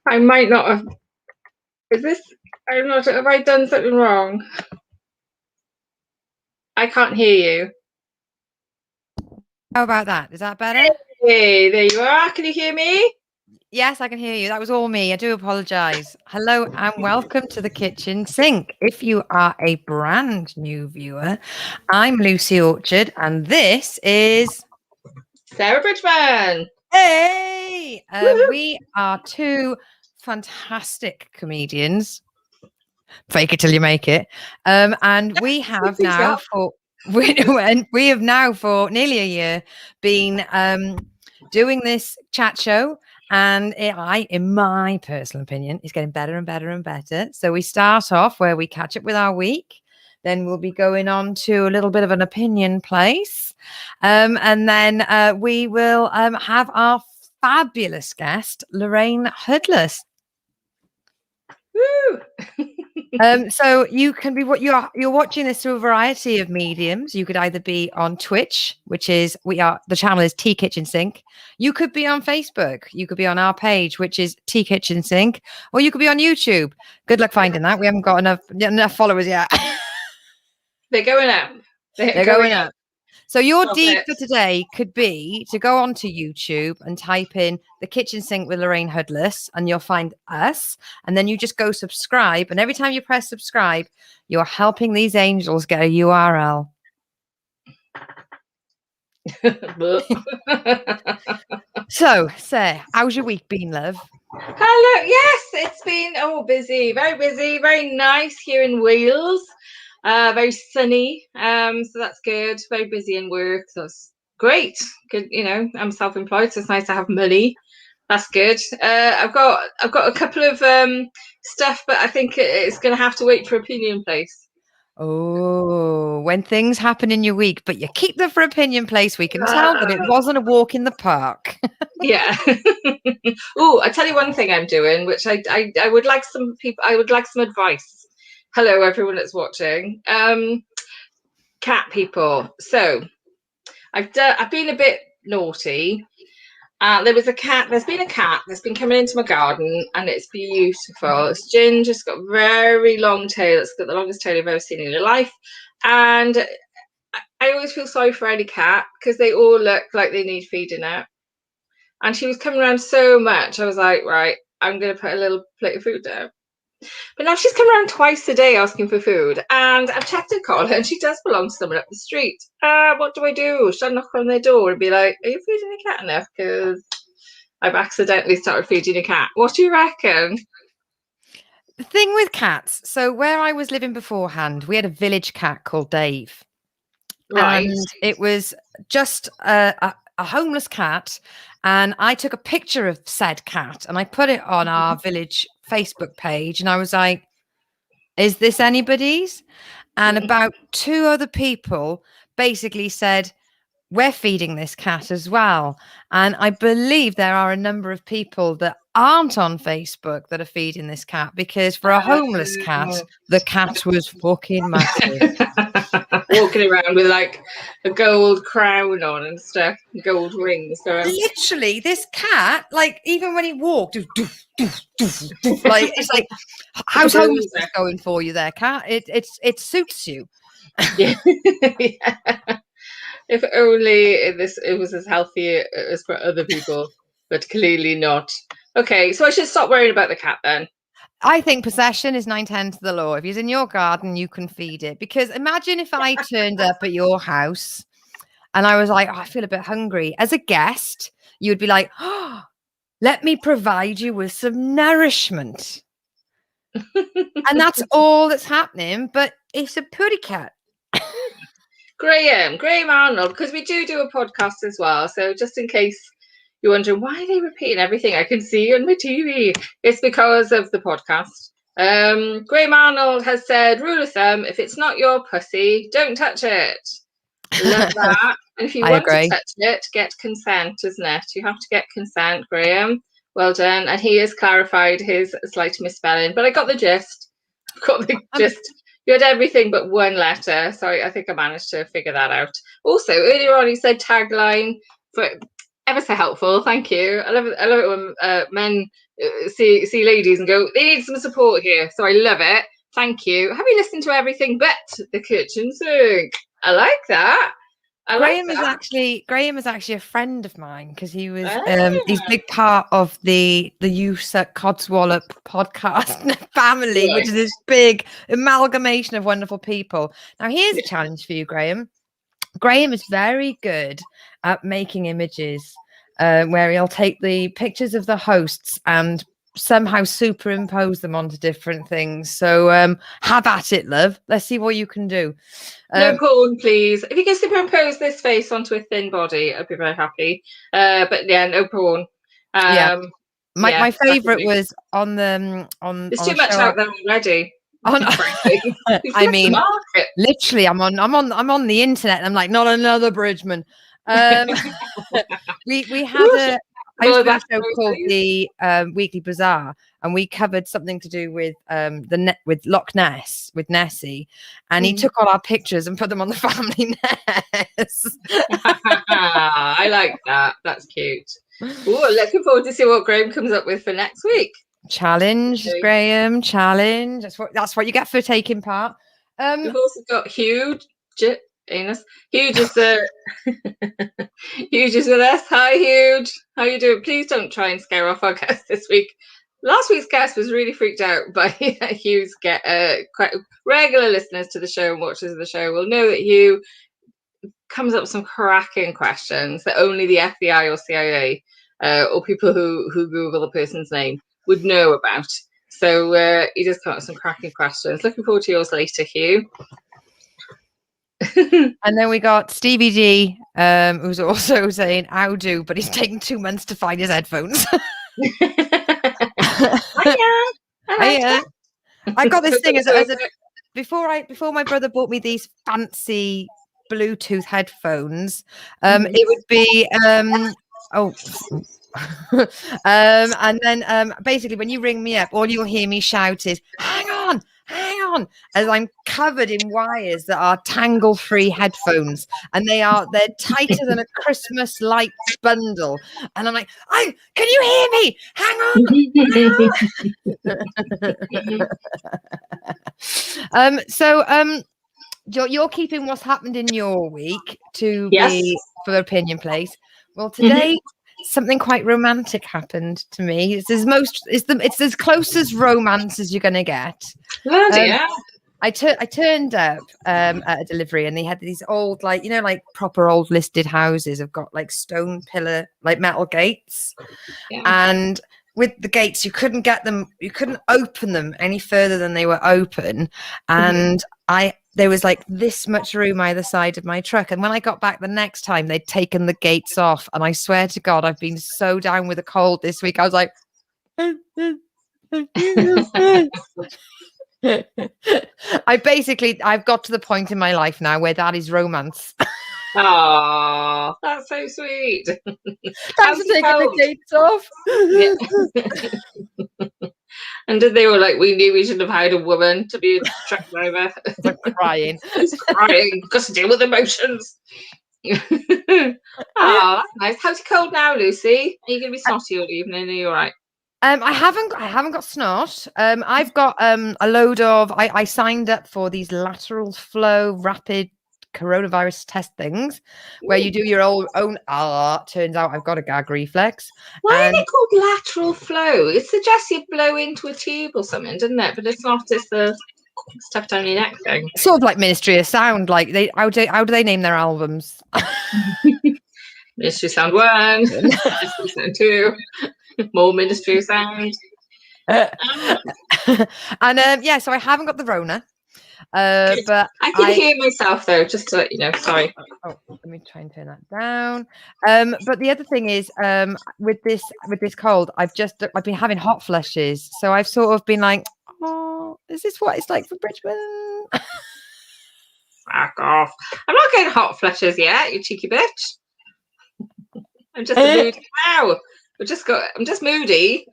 I might not have. Is this? I'm not. Have I done something wrong? I can't hear you. How about that? Is that better? Hey, there you are. Can you hear me? Yes, I can hear you. That was all me. I do apologize. Hello and welcome to the kitchen sink. If you are a brand new viewer, I'm Lucy Orchard and this is Sarah Bridgman. Hey! We are two fantastic comedians. Fake it till you make it. And we have now for we have now for nearly a year been doing this chat show, and in my personal opinion, is getting better and better and better. So we start off where we catch up with our week. Then we'll be going on to a little bit of an opinion place. And then we will have our fabulous guest, Lorraine Hoodless. Woo! So you can be what you're watching this through a variety of mediums. You could either be on Twitch, which is the channel is Tea Kitchen Sink. You could be on Facebook. You could be on our page, which is Tea Kitchen Sink, or you could be on YouTube. Good luck finding that. We haven't got enough followers yet. They're going up. They're going up. So your Stop deed it. for today could be to go onto YouTube and type in The Kitchen Sink with Lorraine Hoodless, and you'll find us. And then you just go subscribe. And every time you press subscribe, you're helping these angels get a URL. So, Sarah, how's your week been, love? Hello. Yes, it's been busy, very nice here in Wales. Very sunny. So that's good. Very busy in work. So it's great. Good. I'm self-employed, so it's nice to have money. That's good. I've got a couple of stuff, but I think it's going to have to wait for opinion place. Oh, when things happen in your week, but you keep them for opinion place, we can tell that it wasn't a walk in the park. Yeah. Oh, I tell you one thing I'm doing, which I would like some people. I would like some advice. Hello, everyone that's watching. Cat people. So I've been a bit naughty. There's been a cat that's been coming into my garden, and it's beautiful. It's ginger. It's got a very long tail. It's got the longest tail you've ever seen in your life. And I always feel sorry for any cat because they all look like they need feeding out. And she was coming around so much, I was like, right, I'm going to put a little plate of food down. But now she's come around twice a day asking for food, and I've checked her collar, and she does belong to someone up the street. What do I do? Should I knock on their door and be like, are you feeding your cat enough? Because I've accidentally started feeding a cat. What do you reckon? The thing with cats, so where I was living beforehand, we had a village cat called Dave. Right. And it was just a homeless cat. And I took a picture of said cat and I put it on our village Facebook page. And I was like, is this anybody's? And about two other people basically said, we're feeding this cat as well. And I believe there are a number of people that aren't on Facebook that are feeding this cat, because for a homeless cat, the cat was fucking massive. Walking around with like a gold crown on and stuff, gold rings. Literally, this cat, like, even when he walked, like, it's like, how's homelessness going for you there, cat? It suits you. Yeah. Yeah. If only it was as healthy as for other people, but clearly not. Okay, so I should stop worrying about the cat then. I think possession is 9/10 to the law. If he's in your garden, you can feed it. Because imagine if I turned up at your house and I was like, oh, I feel a bit hungry. As a guest, you would be like, oh, let me provide you with some nourishment. And that's all that's happening, but it's a putty cat. Graham Arnold, because we do a podcast as well. So just in case you're wondering why are they repeating everything I can see on my TV, it's because of the podcast. Graham Arnold has said, rule of thumb, if it's not your pussy, don't touch it. Love that. And if you want to touch it, get consent, isn't it? You have to get consent, Graham. Well done. And he has clarified his slight misspelling, but I got the gist. You had everything but one letter, so I think I managed to figure that out. Also, earlier on, he said tagline for ever so helpful. Thank you. I love it. I love it when men see ladies and go, they need some support here. So I love it. Thank you. Have you listened to everything but the kitchen sink? I like that. Graham is actually a friend of mine because he's Ah. big part of the USEC Codswallop podcast family, which is this big amalgamation of wonderful people. Now, here's a challenge for you, Graham. Graham is very good at making images where he'll take the pictures of the hosts and somehow superimpose them onto different things. So have at it, love. Let's see what you can do. No porn, please. If you can superimpose this face onto a thin body, I'd be very happy. But yeah, no porn. My favorite was on the There's too much out there already. I mean, literally, I'm on the internet. And I'm like, not another Bridgman. We had I used to do a show called the Weekly Bazaar, and we covered something to do with with Loch Ness with Nessie, and he took all our pictures and put them on the family Ness. I like that. That's cute. Ooh, looking forward to see what Graham comes up with for next week. Challenge, Graham. Challenge. That's what you get for taking part. We've also got Huge. Huge is Huge is with us. Hi, Huge. How you doing? Please don't try and scare off our guest this week. Last week's guest was really freaked out by Hugh's quite regular listeners to the show and watchers of the show will know that Hugh comes up with some cracking questions that only the FBI or CIA or people who Google a person's name would know about. So he does come up with some cracking questions. Looking forward to yours later, Hugh. And then we got Stevie D, who's also saying "how do," but he's taken 2 months to find his headphones. I got this thing before my brother bought me these fancy Bluetooth headphones. It would be and then basically when you ring me up, all you'll hear me shout is hang on, as I'm covered in wires that are tangle-free headphones, and they're tighter than a Christmas lights bundle, and I'm like, can you hear me? Hang on. So you're keeping what's happened in your week to be for the opinion place. Well, today something quite romantic happened to me. It's as close as romance as you're gonna get. I turned up at a delivery, and they had these old, like, you know, like proper old listed houses have got like stone pillar, like metal gates, and with the gates you couldn't open them any further than they were open, and there was like this much room either side of my truck. And when I got back the next time, they'd taken the gates off. And I swear to God, I've been so down with a cold this week. I was like, I've got to the point in my life now where that is romance. Oh, that's so sweet. Thanks for taking the gates off. And they were like, we knew we shouldn't have hired a woman to be a truck driver. I'm crying. He's crying because to deal with emotions. Oh, that's nice. How's it cold now, Lucy? Are you going to be snotty all evening? Are you all right? I haven't got snot. I've got a load of. I signed up for these lateral flow rapid coronavirus test things where you do your own turns out I've got a gag reflex. Why is it called lateral flow? It suggests you blow into a tube or something, doesn't it? But it's not. It's the stuff down your neck thing. Sort of like Ministry of Sound. Like how do they name their albums? Ministry of Sound 1, Ministry of Sound 2, more Ministry of Sound. And so I haven't got the Rona. But I can hear myself though, just to let you know. Sorry. Let me try and turn that down. But the other thing is, with this cold, I've been having hot flushes, so I've sort of been like, oh, is this what it's like for Bridgman? Fuck off! I'm not getting hot flushes yet, you cheeky bitch. I'm just moody now. I'm just moody.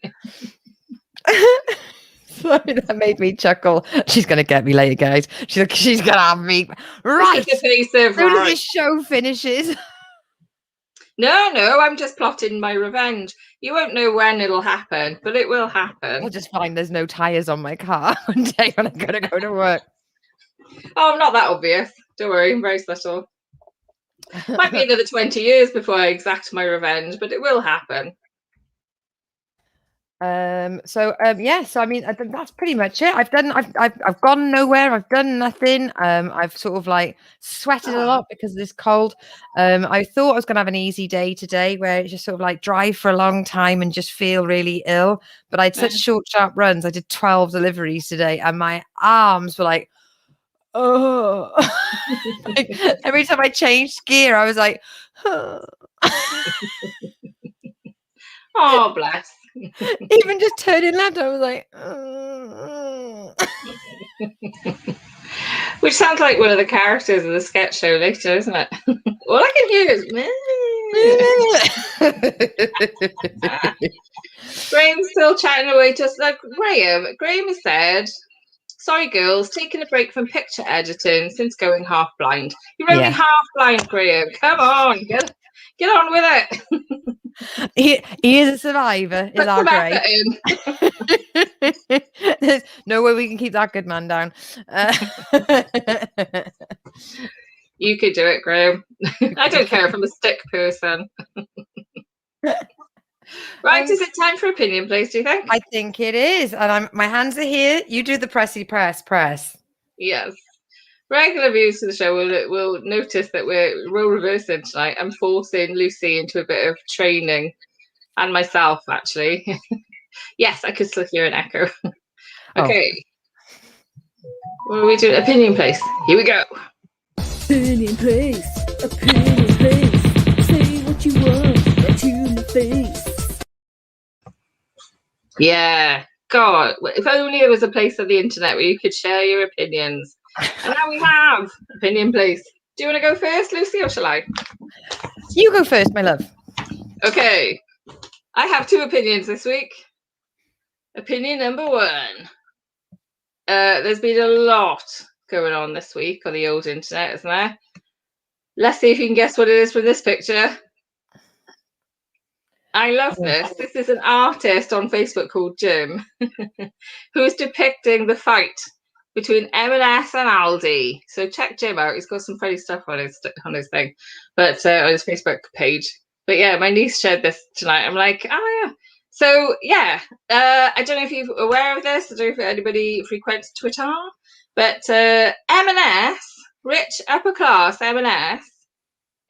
Sorry, that made me chuckle. She's gonna get me later, guys. She's gonna have me right. As soon as this show finishes. No, I'm just plotting my revenge. You won't know when it'll happen, but it will happen. I'll just find there's no tyres on my car one day when I'm going to go to work. Oh, I'm not that obvious. Don't worry, I'm very subtle. Might be another 20 years before I exact my revenge, but it will happen. So I mean, I think that's pretty much it. I've gone nowhere. I've done nothing. I've sort of like sweated a lot because of this cold. I thought I was gonna have an easy day today, where it's just sort of like drive for a long time and just feel really ill. But I had such short, sharp runs. I did 12 deliveries today, and my arms were like, oh. Like, every time I changed gear, I was like, oh. Oh, bless. Even just turning left, I was like, which sounds like one of the characters of the sketch show later, isn't it? All I can hear is Graham's still chatting away, just like Graham. Graham has said, sorry girls, taking a break from picture editing since going half blind. You're only half blind, Graham. Come on, get on with it. He is a survivor, is our Gray. There's no way we can keep that good man down. You could do it, Graham. I don't care if I'm a stick person. Right, is it time for opinion, please, do you think? I think it is. And my hands are here. You do the pressy press. Yes. Regular viewers to the show will notice that we're role reversing tonight. I'm forcing Lucy into a bit of training, and myself, actually. Yes, I could still hear an echo. Okay. What are we doing? Opinion place. Here we go. Opinion place. Opinion place. Say what you want, right to my face. Yeah. God, if only there was a place on the internet where you could share your opinions. And now we have opinion place. Do you want to go first, Lucy, or shall I? You go first, my love. Okay. I have 2 opinions this week. Opinion number 1. There's been a lot going on this week on the old internet, isn't there? Let's see if you can guess what it is from this picture. I love this. This is an artist on Facebook called Jim who is depicting the fight between M&S and Aldi. So check Jim out. He's got some funny stuff on his thing, but on his Facebook page. But yeah, my niece shared this tonight. I'm like, oh yeah. So yeah, I don't know if you're aware of this. I don't know if anybody frequents Twitter, but M&S, rich upper class M&S,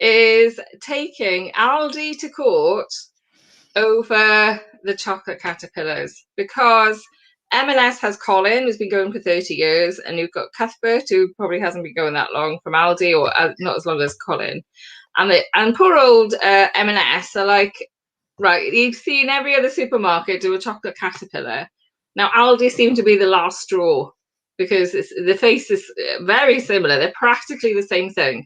is taking Aldi to court over the chocolate caterpillars because M&S has Colin, who's been going for 30 years, and you've got Cuthbert, who probably hasn't been going that long from Aldi, or not as long as Colin. And poor old M&S are like, right, you've seen every other supermarket do a chocolate caterpillar. Now Aldi seem to be the last straw because the face is very similar. They're practically the same thing.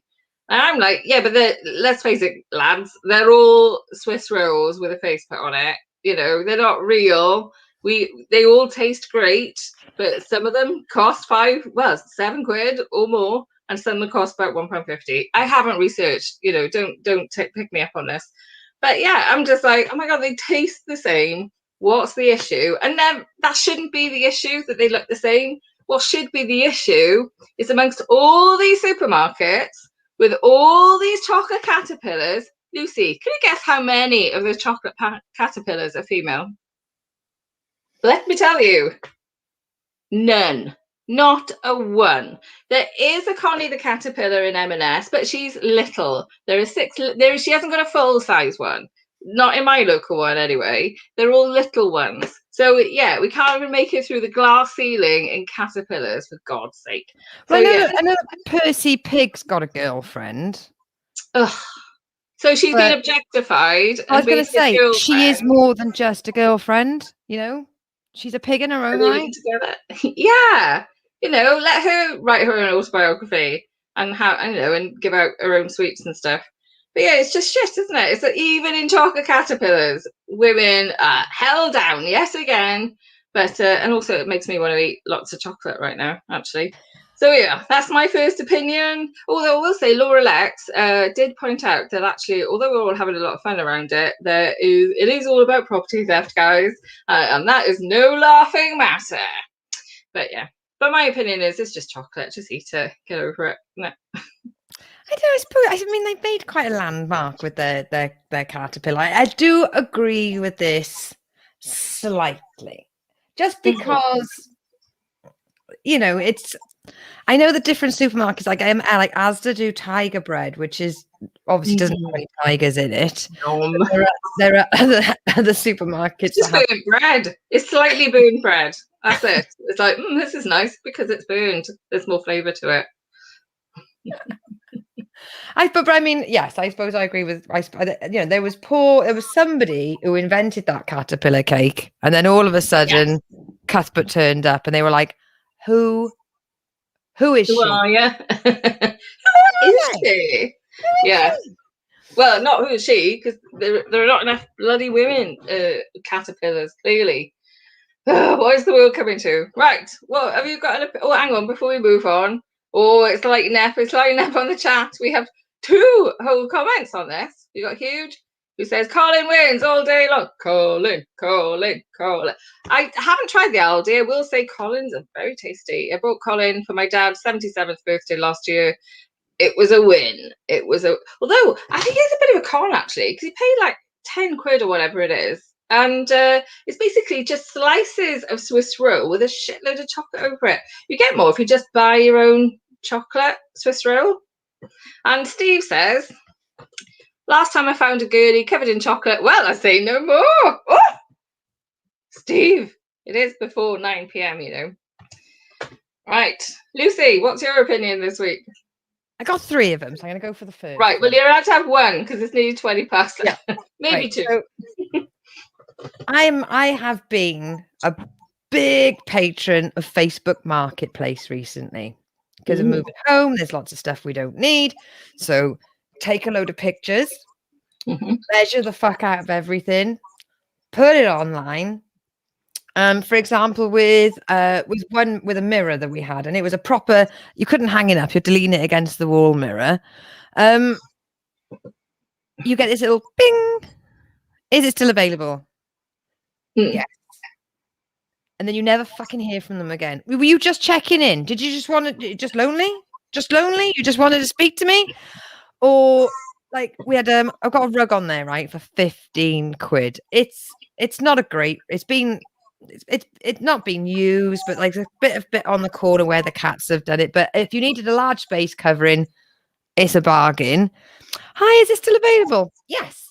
And I'm like, yeah, but let's face it, lads, they're all Swiss rolls with a face put on it. You know, they're not real. They all taste great, but some of them cost £7 or more, and some of them cost about £1.50. I haven't researched, you know, don't pick me up on this. But yeah, I'm just like, oh my God, they taste the same. What's the issue? And then that shouldn't be the issue that they look the same. What should be the issue is amongst all these supermarkets with all these chocolate caterpillars. Lucy, can you guess how many of those chocolate caterpillars are female? Let me tell you, none. Not a one. There is a Connie the caterpillar in M&S, but she's little. There are 6. She hasn't got a full size one. Not in my local one anyway. They're all little ones. So yeah, we can't even make it through the glass ceiling in caterpillars, for God's sake. Well, I know Percy Pig's got a girlfriend. Ugh. So she's been objectified. I was going to say, she is more than just a girlfriend, you know? She's a pig in her own right. Yeah. You know, let her write her own autobiography and give out her own sweets and stuff. But yeah, it's just shit, isn't it? It's that even in chocolate caterpillars, women are held down yet again. But and also it makes me want to eat lots of chocolate right now, actually. So yeah, that's my first opinion. Although I will say Laura Lex did point out that actually, although we're all having a lot of fun around it, it is all about property theft, guys, and that is no laughing matter. But yeah, but my opinion is it's just chocolate. Just eat it. Get over it. No. I suppose. I mean, they made quite a landmark with their caterpillar. I do agree with this slightly, just because it's. I know the different supermarkets, like Asda do tiger bread, which is obviously doesn't have any tigers in it. There are other supermarkets. It's burnt bread. It's slightly burnt bread. That's it. It's like this is nice because it's burnt. There's more flavour to it. But I mean, yes, I suppose I agree with. There was somebody who invented that caterpillar cake, and then all of a sudden, Cuthbert turned up, and they were like, "Who is she? Who are you? Who is she? Yeah. Well, not who is she, because there are not enough bloody women caterpillars. Clearly. What is the world coming to? Right. Well, have you got oh, hang on, before we move on. Oh, it's lighting up on the chat. We have 2 whole comments on this. We got Huge, who says Colin wins all day long. Colin. I haven't tried the Aldi. I will say Colin's are very tasty. I bought Colin for my dad's 77th birthday last year. It was a win. Although I think it's a bit of a con actually, because he paid like 10 quid or whatever it is. And it's basically just slices of Swiss roll with a shitload of chocolate over it. You get more if you just buy your own chocolate Swiss roll. And Steve says, last time I found a girlie covered in chocolate, well, I say no more. Oh! Steve, it is before 9 p.m, you know. Right. Lucy, what's your opinion this week? I got 3 of them, so I'm going to go for the first. Right, well, you're allowed to have 1 because it's nearly 20 past. Yeah. Maybe right, 2. So I have been a big patron of Facebook Marketplace recently because of moving home. There's lots of stuff we don't need. So take a load of pictures, measure the fuck out of everything, put it online. For example, with one with a mirror that we had, and it was a proper, you couldn't hang it up, you had to lean it against the wall mirror. You get this little bing. Is it still available? Yes. And then you never fucking hear from them again. Were you just checking in? Did you just want to, just lonely? You just wanted to speak to me? Or like we had, I've got a rug on there, right, for 15 quid. It's not a great, it's not been used, but like a bit on the corner where the cats have done it. But if you needed a large space covering, it's a bargain. Hi, is it still available? Yes.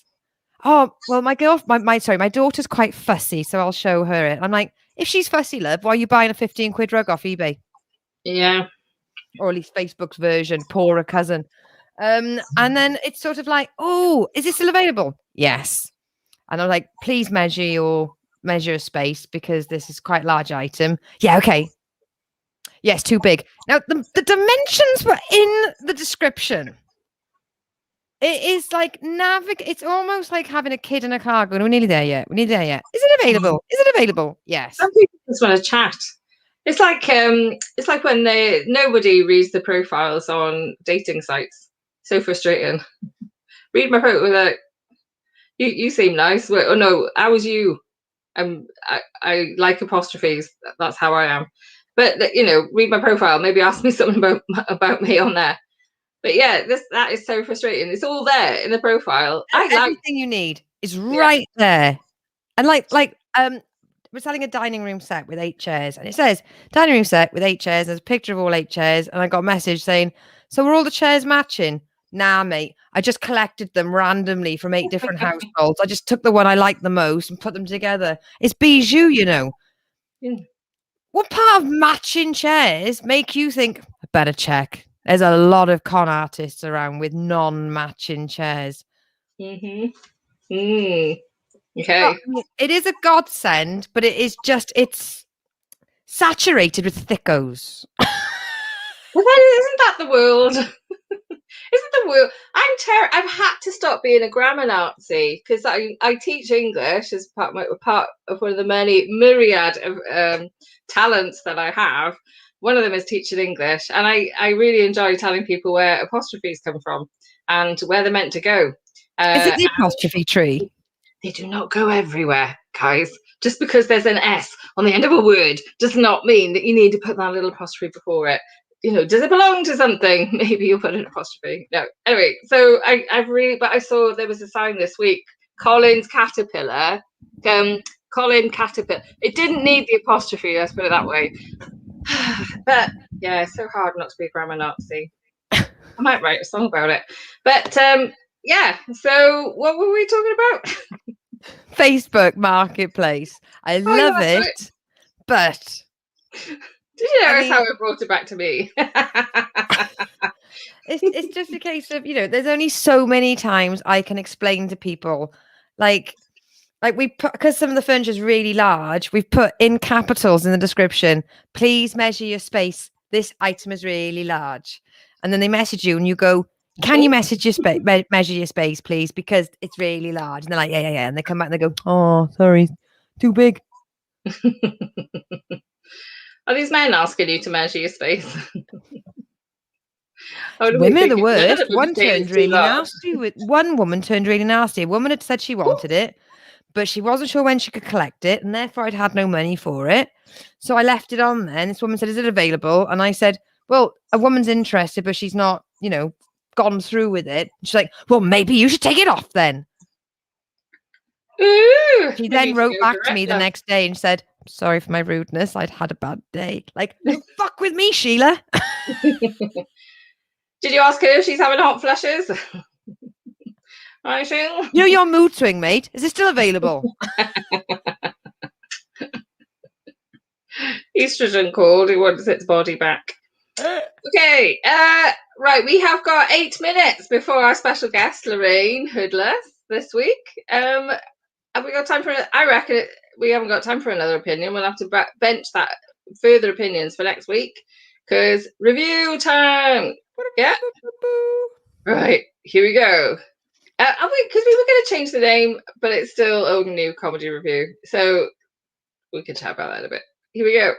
Oh, well, my daughter's quite fussy, so I'll show her it. I'm like, if she's fussy, love, why are you buying a 15 quid rug off eBay? Yeah. Or at least Facebook's version, poorer cousin. And then it's sort of like, oh, is it still available? Yes. And I'm like, please measure a space because this is quite a large item. Yeah, okay. Yes, too big. Now, the dimensions were in the description. It is like it's almost like having a kid in a car going, we're nearly there yet. Is it available? Is it available? Yes. Some people just want to chat. It's like when nobody reads the profiles on dating sites. So frustrating. Read my profile without you seem nice. Oh no, how was you? I like apostrophes. That's how I am. But read my profile. Maybe ask me something about me on there. But yeah, that is so frustrating. It's all there in the profile. Everything you need is right there. And we're selling a dining room set with 8 chairs, and it says dining room set with 8 chairs. There's a picture of all 8 chairs, and I got a message saying, "So were all the chairs matching?" Nah, mate. I just collected them randomly from 8 different households. I just took the one I liked the most and put them together. It's bijou, you know. Yeah. What part of matching chairs make you think I better check? There's a lot of con artists around with non-matching chairs. Okay. It is a godsend, but it's saturated with thickos. Well, isn't that the world? Isn't the world? I've had to stop being a grammar Nazi because I teach English as part of one of the many myriad of talents that I have. one of them is teaching English, and I really enjoy telling people where apostrophes come from and where they're meant to go. Is it the apostrophe tree? They do not go everywhere, guys. Just because there's an S on the end of a word does not mean that you need to put that little apostrophe before it. You know, does it belong to something? Maybe you'll put an apostrophe. No. Anyway, so I saw there was a sign this week, Colin's Caterpillar. Colin Caterpillar. It didn't need the apostrophe, let's put it that way. But yeah, it's so hard not to be a grammar Nazi. I might write a song about it. But yeah, so what were we talking about? Facebook Marketplace. I love it, right. but did you notice how it brought it back to me? it's just a case of, you know, there's only so many times I can explain to people, like we put, because some of the furniture is really large, we've put in capitals in the description, please measure your space. This item is really large. And then they message you and you go, can you message your measure your space, please? Because it's really large. And they're like, yeah. And they come back and they go, oh, sorry, too big. Are these men asking you to measure your space? Women are the worst. One turned really nasty. One woman turned really nasty. A woman had said she wanted it, but she wasn't sure when she could collect it, and therefore I'd had no money for it. So I left it on there, and this woman said, is it available? And I said, well, a woman's interested, but she's not, you know, gone through with it. She's like, well, maybe you should take it off then. Ooh, she then wrote back to me the next day and said, sorry for my rudeness, I'd had a bad day. Like, don't fuck with me, Sheila. Did you ask her if she's having hot flushes? You know your mood swing, mate. Is it still available? Estrogen called. He wants its body back. Okay, right. We have got 8 minutes before our special guest, Lorraine, Hoodless, this week. Have we got time for? I reckon we haven't got time for another opinion. We'll have to bench that further opinions for next week because review time. Yeah. Right. Here we go. Because we were going to change the name, but it's still Old and New Comedy Review. So we can chat about that a bit. Here we go.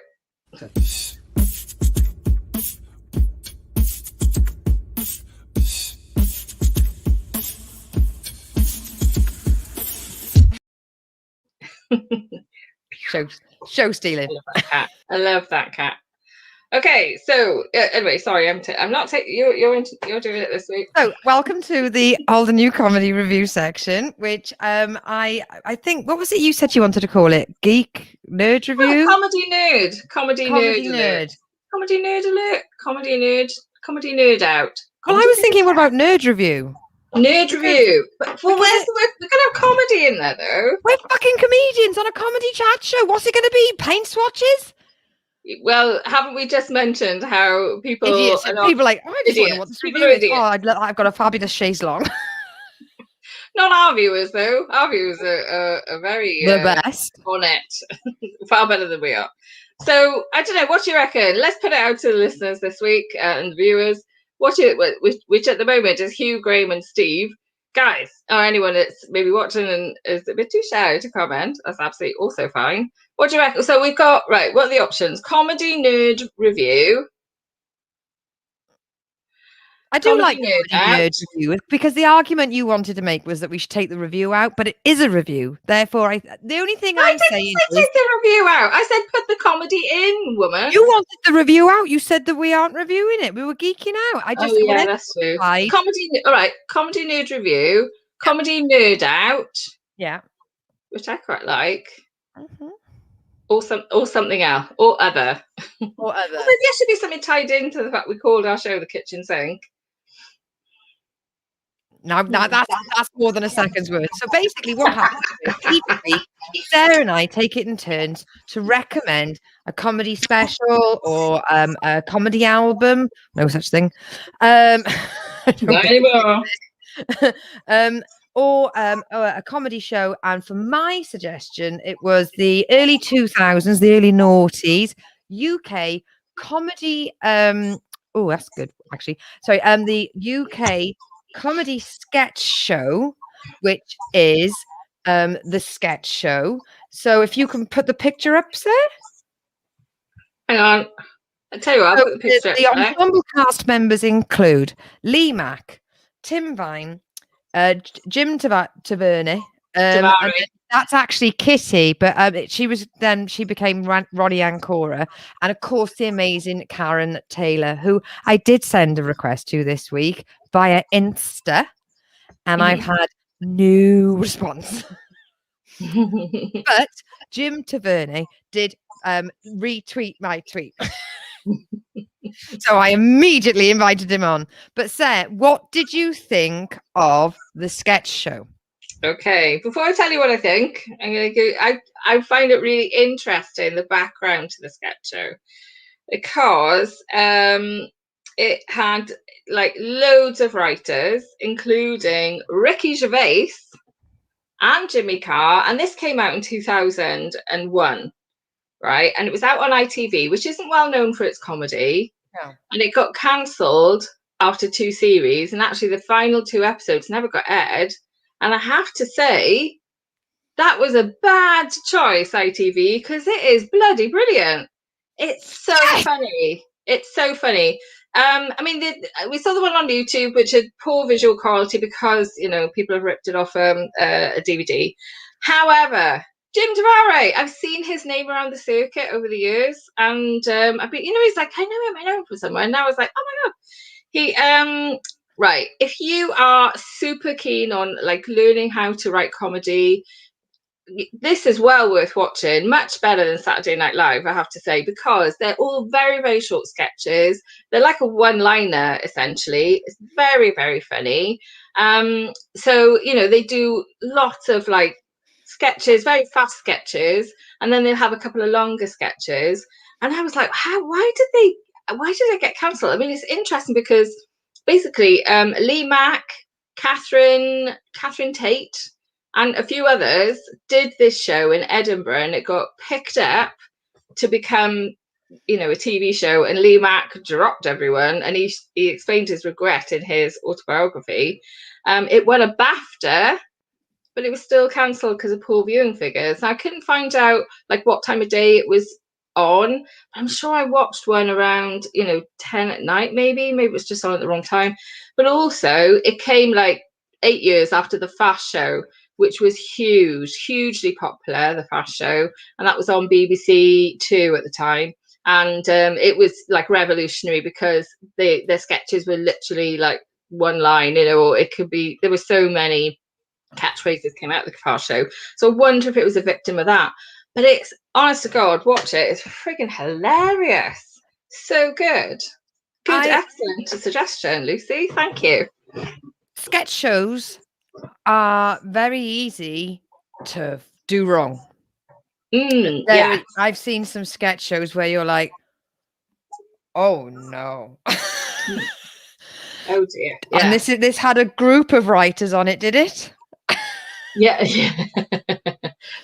Show stealing. I love that cat. Okay, so anyway, sorry, I'm not taking you're doing it this week. So welcome to the Old and New Comedy Review section, which I think, what was it you said you wanted to call it? Geek Nerd Review? Comedy Nerd Alert. Comedy Nerd Out. Well, I was thinking, what about Nerd Review? Nerd Review. Well, we're going to have comedy in there, though. We're fucking comedians on a comedy chat show. What's it going to be? Paint swatches? Well, haven't we just mentioned how people idiots? People are like, oh, I just wonder what this review is. Oh, I've got a fabulous chaise long. Not our viewers, though. Our viewers are very the best on it, far better than we are. So I don't know. What do you reckon? Let's put it out to the listeners this week and the viewers. Which at the moment is Hugh, Graham, and Steve. Guys, or anyone that's maybe watching and is a bit too shy to comment, that's absolutely also fine. What do you reckon? So we've got, right, what are the options? Comedy Nerd Review. I do like Nerd Review because the argument you wanted to make was that we should take the review out, but it is a review. Therefore, the only thing I'm saying is take the review out. I said put the comedy in, woman. You wanted the review out. You said that we aren't reviewing it. We were geeking out. That's true. Comedy, all right. Comedy Nerd Review. Comedy Nerd Out. Yeah, which I quite like. Mm-hmm. Or something else, or other. Or other. Maybe there should be something tied into the fact we called our show The Kitchen Sink. No, that's more than a second's word. So basically what happens is each week, Sarah and I take it in turns to recommend a comedy special or a comedy album. No such thing. Not anymore. Or a comedy show. And for my suggestion, it was the early 2000s, the early noughties, UK comedy. Oh, that's good, actually. Sorry, the UK comedy sketch show, which is the sketch show. So if you can put the picture up, sir. Hang on. I tell you what, I'll So put the picture up the there. ensemble cast members include Lee Mack, Tim Vine, Jim Taverny, and Tavari. then that's actually Kitty, but she became Ronnie Ancora, and of course the amazing Karen Taylor, who I did send a request to this week via Insta, and I've had no response. But Jim Taverny did retweet my tweet. So I immediately invited him on. But Sarah, what did you think of the sketch show? Okay, before I tell you what I think, I'm going to go. I find it really interesting, the background to the sketch show, because it had like loads of writers, including Ricky Gervais and Jimmy Carr, and this came out in 2001, right? And it was out on ITV, which isn't well known for its comedy. No. And it got cancelled after 2 series, and actually the final 2 episodes never got aired. And I have to say, that was a bad choice, ITV, because it is bloody brilliant. It's so funny. It's so funny. I mean, we saw the one on YouTube, which had poor visual quality because, you know, people have ripped it off a DVD. However, Jim Tavari, I've seen his name around the circuit over the years, and I've been, you know, he's like, I know him from somewhere. And now I was like, oh my god, he right. If you are super keen on like learning how to write comedy, this is well worth watching. Much better than Saturday Night Live, I have to say, because they're all very, very short sketches. They're like a one-liner, essentially. It's very, very funny. So, you know, they do lots of like sketches, very fast sketches, and then they'll have a couple of longer sketches. And I was like, why did they get cancelled? I mean, it's interesting because basically Lee Mack, Catherine Tate, and a few others did this show in Edinburgh, and it got picked up to become, you know, a TV show. And Lee Mack dropped everyone, and he explained his regret in his autobiography. It won a BAFTA, but it was still cancelled because of poor viewing figures. I couldn't find out like what time of day it was on. I'm sure I watched one around, you know, 10 at night, maybe it was just on at the wrong time. But also it came like 8 years after the Fast Show, which was hugely popular, the Fast Show, and that was on BBC Two at the time. And it was like revolutionary because their sketches were literally like one line, you know, or it could be, there were so many catchphrases came out of the Fast Show. So I wonder if it was a victim of that. But it's, honest to God, watch it. It's freaking hilarious. So good. Excellent suggestion, Lucy. Thank you. Sketch shows are very easy to do wrong. Yeah. I've seen some sketch shows where you're like, oh no. Oh dear. Yeah. And this had a group of writers on it, did it? Yeah.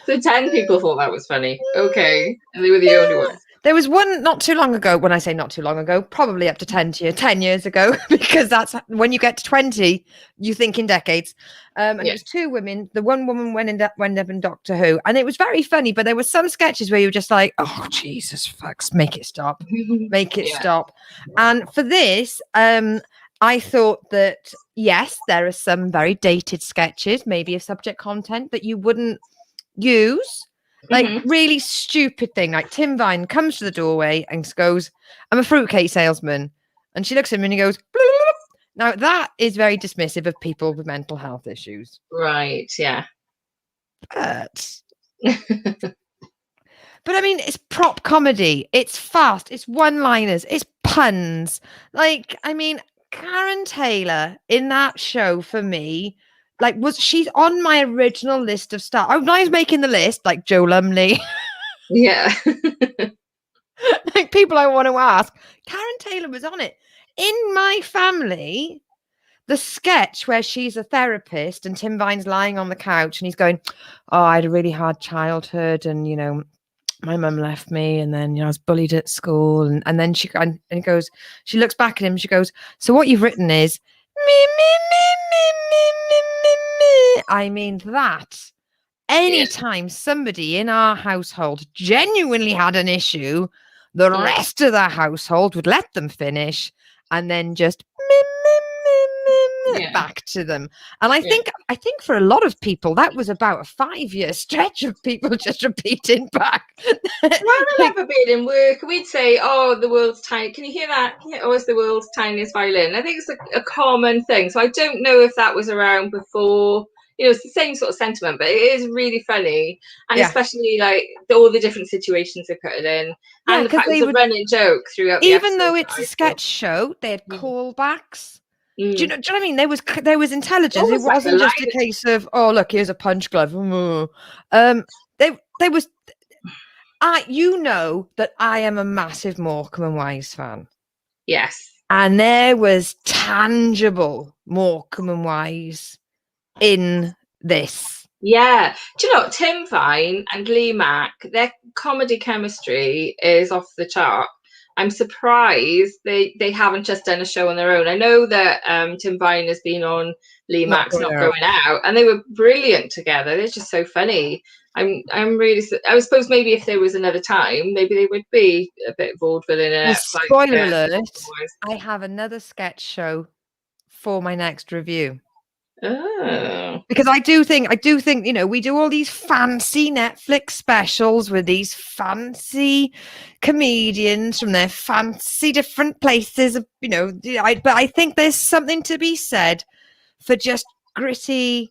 So 10 people thought that was funny. Okay. And they were the only ones. There was one not too long ago. When I say not too long ago, probably up to 10 years ago, because that's when you get to 20, you think in decades. And it was 2 women. The one woman went up in Doctor Who, and it was very funny. But there were some sketches where you were just like, "Oh Jesus, fucks, make it stop, make it stop." And for this, I thought that yes, there are some very dated sketches, maybe of subject content that you wouldn't use. Like really stupid thing, like Tim Vine comes to the doorway and goes, "I'm a fruitcake salesman," and she looks at him and he goes, "Blah, blah, blah." Now that is very dismissive of people with mental health issues, right? Yeah, but I mean, it's prop comedy, it's fast, it's one-liners, it's puns. Like, I mean, Karen Taylor in that show for me. Like, she's on my original list of stars. When I was making the list, like Joe Lumley. Yeah. Like people I want to ask. Karen Taylor was on it. In my family, the sketch where she's a therapist and Tim Vine's lying on the couch and he's going, "Oh, I had a really hard childhood and, you know, my mum left me and then, you know, I was bullied at school." And then she goes, she looks back at him, she goes, "So what you've written is me. I mean that anytime somebody in our household genuinely had an issue, The rest of the household would let them finish and then just back to them. And I think for a lot of people that was about a 5-year stretch of people just repeating back. I remember being in work, we'd say, "Oh, the world's tiny. Can you hear that? Oh, it's the world's tiniest violin." I think it's a common thing. So I don't know if that was around before. It's the same sort of sentiment, but it is really funny, and especially like all the different situations they put it in, and the fact it was a running joke throughout. Even though it's a sketch show, they had callbacks. Do you know what I mean? There was intelligence. It wasn't just a case of, oh, look, here's a punch glove. There was. You know that I am a massive Morecambe and Wise fan. Yes, and there was tangible Morecambe and Wise in this. Yeah. Do you know, Tim Vine and Lee Mack, their comedy chemistry is off the chart. I'm surprised they haven't just done a show on their own. I know that Tim Vine has been on Lee Mack's Not Going Out, and they were brilliant together. They're just so funny. I'm really. I suppose maybe if there was another time, maybe they would be a bit vaudeville in it. Spoiler alert! I have another sketch show for my next review. Oh. Because I do think, we do all these fancy Netflix specials with these fancy comedians from their fancy different places, but I think there's something to be said for just gritty,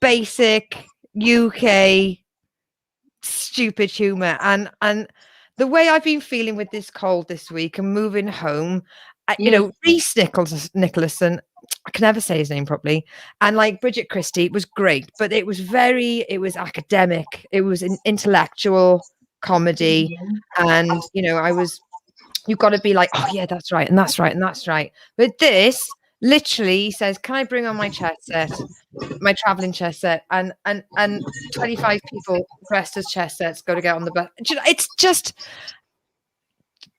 basic UK stupid humor. And the way I've been feeling with this cold this week and moving home, Reese Nicholson, I can never say his name properly, and like Bridget Christie was great, but it was academic, it was an intellectual comedy, and you've got to be like, oh yeah, that's right, and that's right, and that's right. But this literally says, can I bring on my chess set, my traveling chess set, and 25 people dressed as chess sets go to get on the bus. It's just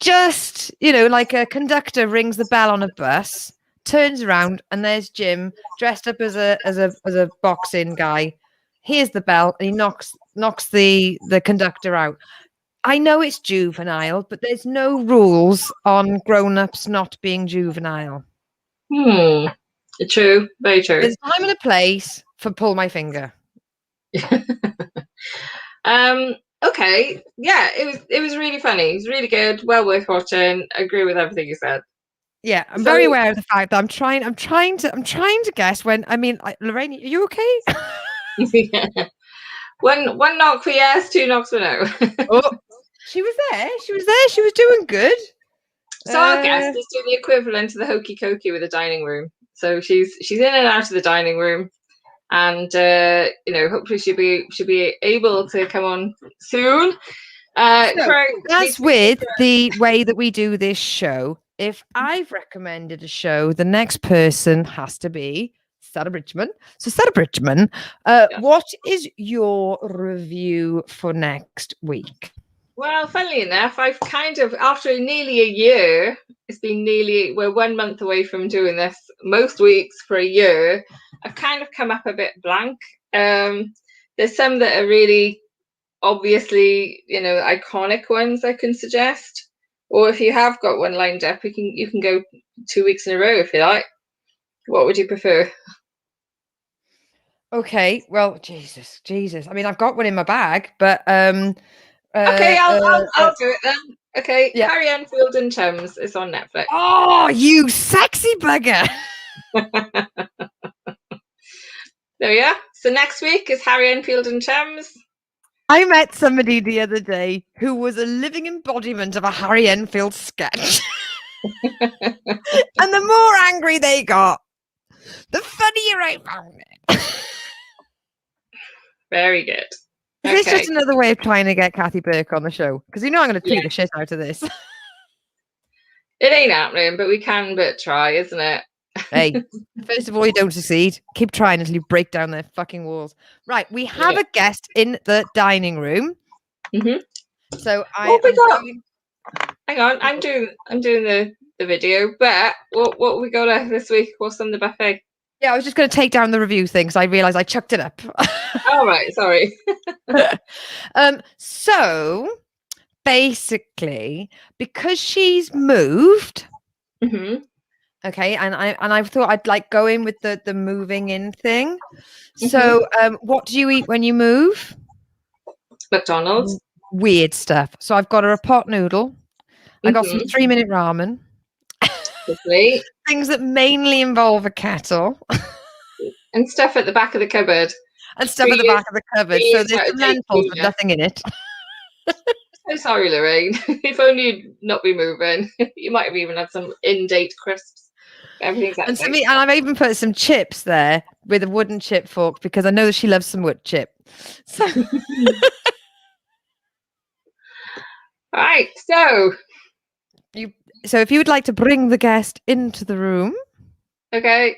like a conductor rings the bell on a bus, turns around, and there's Jim dressed up as a boxing guy. Here's the bell, and he knocks the conductor out. I know it's juvenile, but there's no rules on grown-ups not being juvenile. True, very true. There's time and a place for pull my finger. Okay, yeah, it was really funny. It was really good, well worth watching. I agree with everything you said. Yeah, I'm very aware of the fact that I'm trying to guess when. I mean, Lorraine, are you okay? Yeah. One knock for yes, 2 knocks for no. Oh, she was there. She was doing good. So our guest is doing the equivalent to the hokey cokey with a dining room. So she's in and out of the dining room, and hopefully she'll be able to come on soon. As with the way that we do this show, if I've recommended a show, the next person has to be Sarah Bridgman. So Sarah Bridgman, what is your review for next week? Well, funnily enough, I've kind of, after nearly a year, we're 1 month away from doing this most weeks for a year, I've kind of come up a bit blank. There's some that are really obviously, iconic ones I can suggest. Or if you have got one lined up, you can go 2 weeks in a row if you like. What would you prefer? Okay, well, Jesus. I mean, I've got one in my bag, but okay, I'll do it then. Okay, yeah. Harry Enfield and Chums is on Netflix. Oh, you sexy bugger! There we are. So next week is Harry Enfield and Chums. I met somebody the other day who was a living embodiment of a Harry Enfield sketch. And the more angry they got, the funnier I found it. Very good. Is this just another way of trying to get Kathy Burke on the show? Because I'm going to tweet the shit out of this. It ain't happening, but we can but try, isn't it? Hey, first of all, you don't succeed. Keep trying until you break down their fucking walls. Right, we have a guest in the dining room. Mm-hmm. So hang on, I'm doing the video, but what we got this week? What's on the buffet? Yeah, I was just going to take down the review thing because I realised I chucked it up. All right, sorry. So basically, because she's moved, Mm-hmm. okay, and I thought I'd like go in with the moving in thing. Mm-hmm. So, what do you eat when you move? McDonald's. Weird stuff. So I've got her a pot noodle. I got some Mm-hmm. 3-minute ramen. Lovely. Things that mainly involve a kettle And stuff at the back of the cupboard. and stuff at the back of the cupboard. So Please there's out some of date lentils with tuna. nothing in it. So sorry, Lorraine. If only you'd not be moving, you might have even had some in-date crisps. Everything's out of And date. and I've even put some chips there with a wooden chip fork because I know that she loves some wood chip. So Right, so if you would like to bring the guest into the room. okay.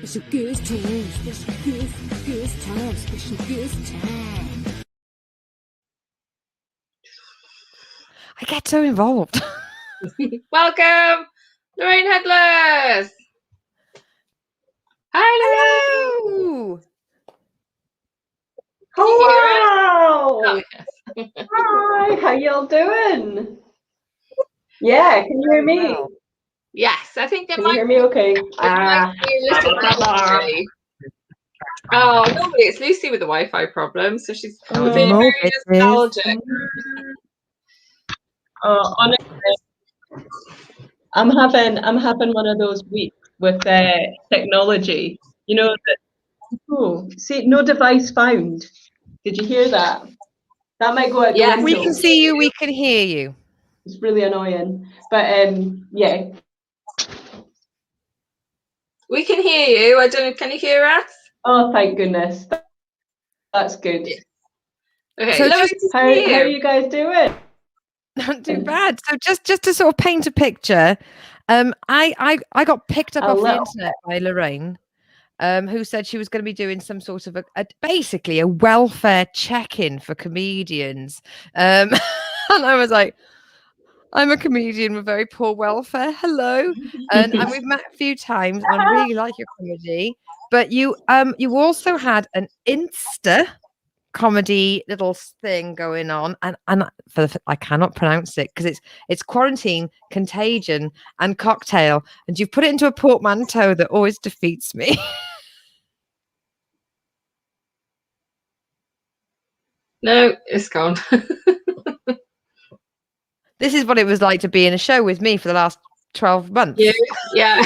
Special guest time, special guest time, special guest time. I get so involved. Welcome, Lorraine Hoodless. Hi, Lorraine. Hello! Oh, yes. Hi, how y'all doing? Yeah, can you hear me? Well. Yes, I think it Can you might hear me okay? be a little dodgy. Oh, normally it's Lucy with the Wi-Fi problem, so she's Oh, feeling no, very it is. nostalgic. Honestly, I'm having one of those weeks with technology. You know that. Oh, see, no device found. Did you hear that? That might go out the Yes, window. We can see you. We can hear you. It's really annoying, but yeah. we can hear you. I don't know. Can you hear us? Oh, thank goodness. That's good. Okay, So Lorraine, just- How are you guys doing? Not too bad. So just to sort of paint a picture, I got picked up A off the little. internet by Lorraine, who said she was going to be doing some sort of basically a welfare check-in for comedians. And I was like, I'm a comedian with very poor welfare. Hello, and we've met a few times, and I really like your comedy. But you also had an Insta comedy little thing going on, and I cannot pronounce it because it's quarantine, contagion, and cocktail, and you've put it into a portmanteau that always defeats me. No, it's gone. This is what it was like to be in a show with me for the last 12 months. Yeah.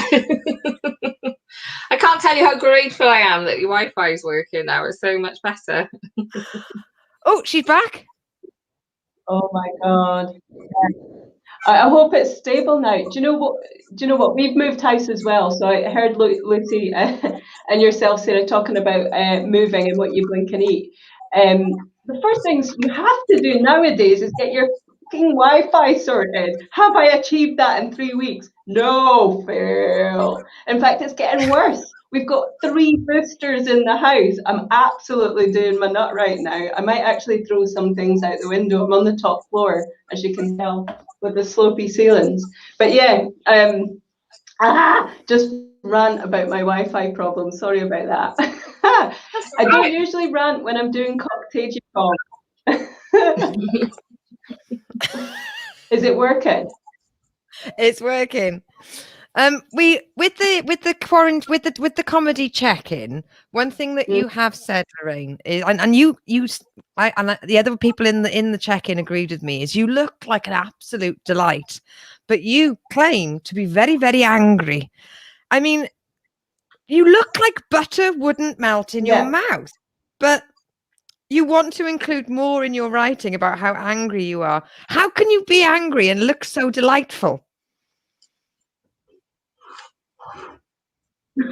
I can't tell you how grateful I am that your Wi-Fi is working now. It's so much better. Oh, she's back. Oh my God. I hope it's stable now. Do you know what? We've moved house as well. So I heard Lucy and yourself, Sarah, talking about moving and what you blink and eat. The first things you have to do nowadays is get your fucking Wi-Fi sorted. Have I achieved that in 3 weeks? No, fail. In fact, it's getting worse. We've got 3 boosters in the house. I'm absolutely doing my nut right now. I might actually throw some things out the window. I'm on the top floor, as you can tell, with the slopey ceilings. But yeah, just rant about my Wi-Fi problem. Sorry about that. I don't usually rant when I'm doing Coctagion. Is it working? It's working. We with the comedy check-in. One thing that you have said, Lorraine, is, and the other people in the check-in agreed with me, is you look like an absolute delight, but you claim to be very, very angry. I mean, you look like butter wouldn't melt in your mouth, but you want to include more in your writing about how angry you are. How can you be angry and look so delightful?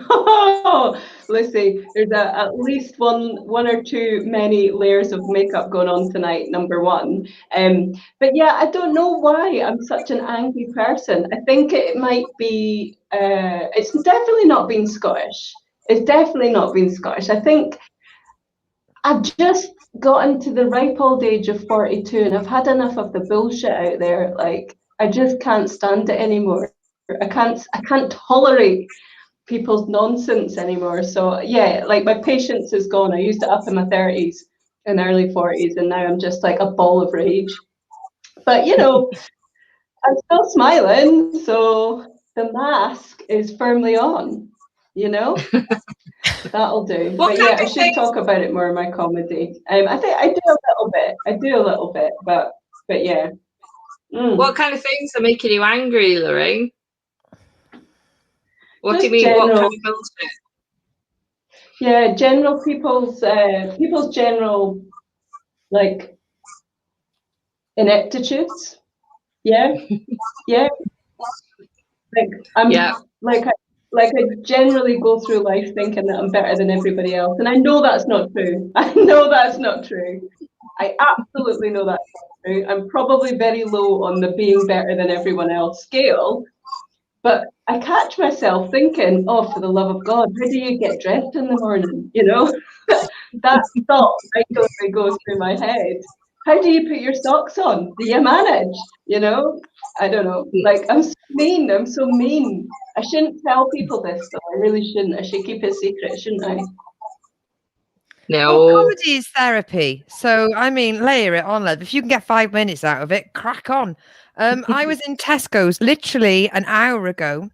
Oh, Lucy, there's at least one or two many layers of makeup going on tonight, number one. But yeah, I don't know why I'm such an angry person. I think it might be, it's definitely not been Scottish. It's definitely not been Scottish. I think I've just gotten to the ripe old age of 42 and I've had enough of the bullshit out there. Like, I just can't stand it anymore. I can't tolerate people's nonsense anymore. So yeah, like my patience is gone. I used it up in my 30s and early 40s, and now I'm just like a ball of rage. But you know, I'm still smiling, so the mask is firmly on. You know, that'll do. What But kind yeah, I of should things? talk about it more in my comedy. I think I do a little bit. I do a little bit, but yeah. What kind of things are making you angry, Lorraine? What do you Just mean? What kind general. of bullshit? Yeah, general people's general like ineptitudes. Yeah, yeah. Like I'm Yeah. like I generally go through life thinking that I'm better than everybody else, and I know that's not true. I know that's not true. I absolutely know that's not true. I'm probably very low on the being better than everyone else scale, but I catch myself thinking, oh, for the love of God, how do you get dressed in the morning? You know, that thought regularly goes through my head. How do you put your socks on? Do you manage? You know, I don't know. Like, I'm so mean. I'm so mean. I shouldn't tell people this, though. I really shouldn't. I should keep it secret, shouldn't I? Well, No. comedy is therapy. So, I mean, layer it on, love. If you can get 5 minutes out of it, crack on. I was in Tesco's literally an hour ago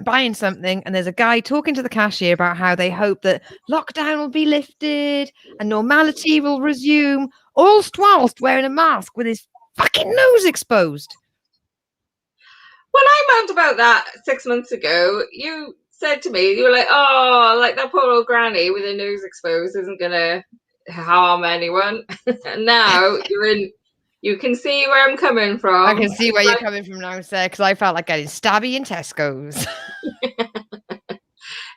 buying something, and there's a guy talking to the cashier about how they hope that lockdown will be lifted and normality will resume, all whilst wearing a mask with his fucking nose exposed. When I moaned about that 6 months ago, you said to me, you were like, oh, like that poor old granny with her nose exposed isn't going to harm anyone. And now you can see where I'm coming from. I can see where you're coming from now, sir, because I felt like getting stabby in Tesco's.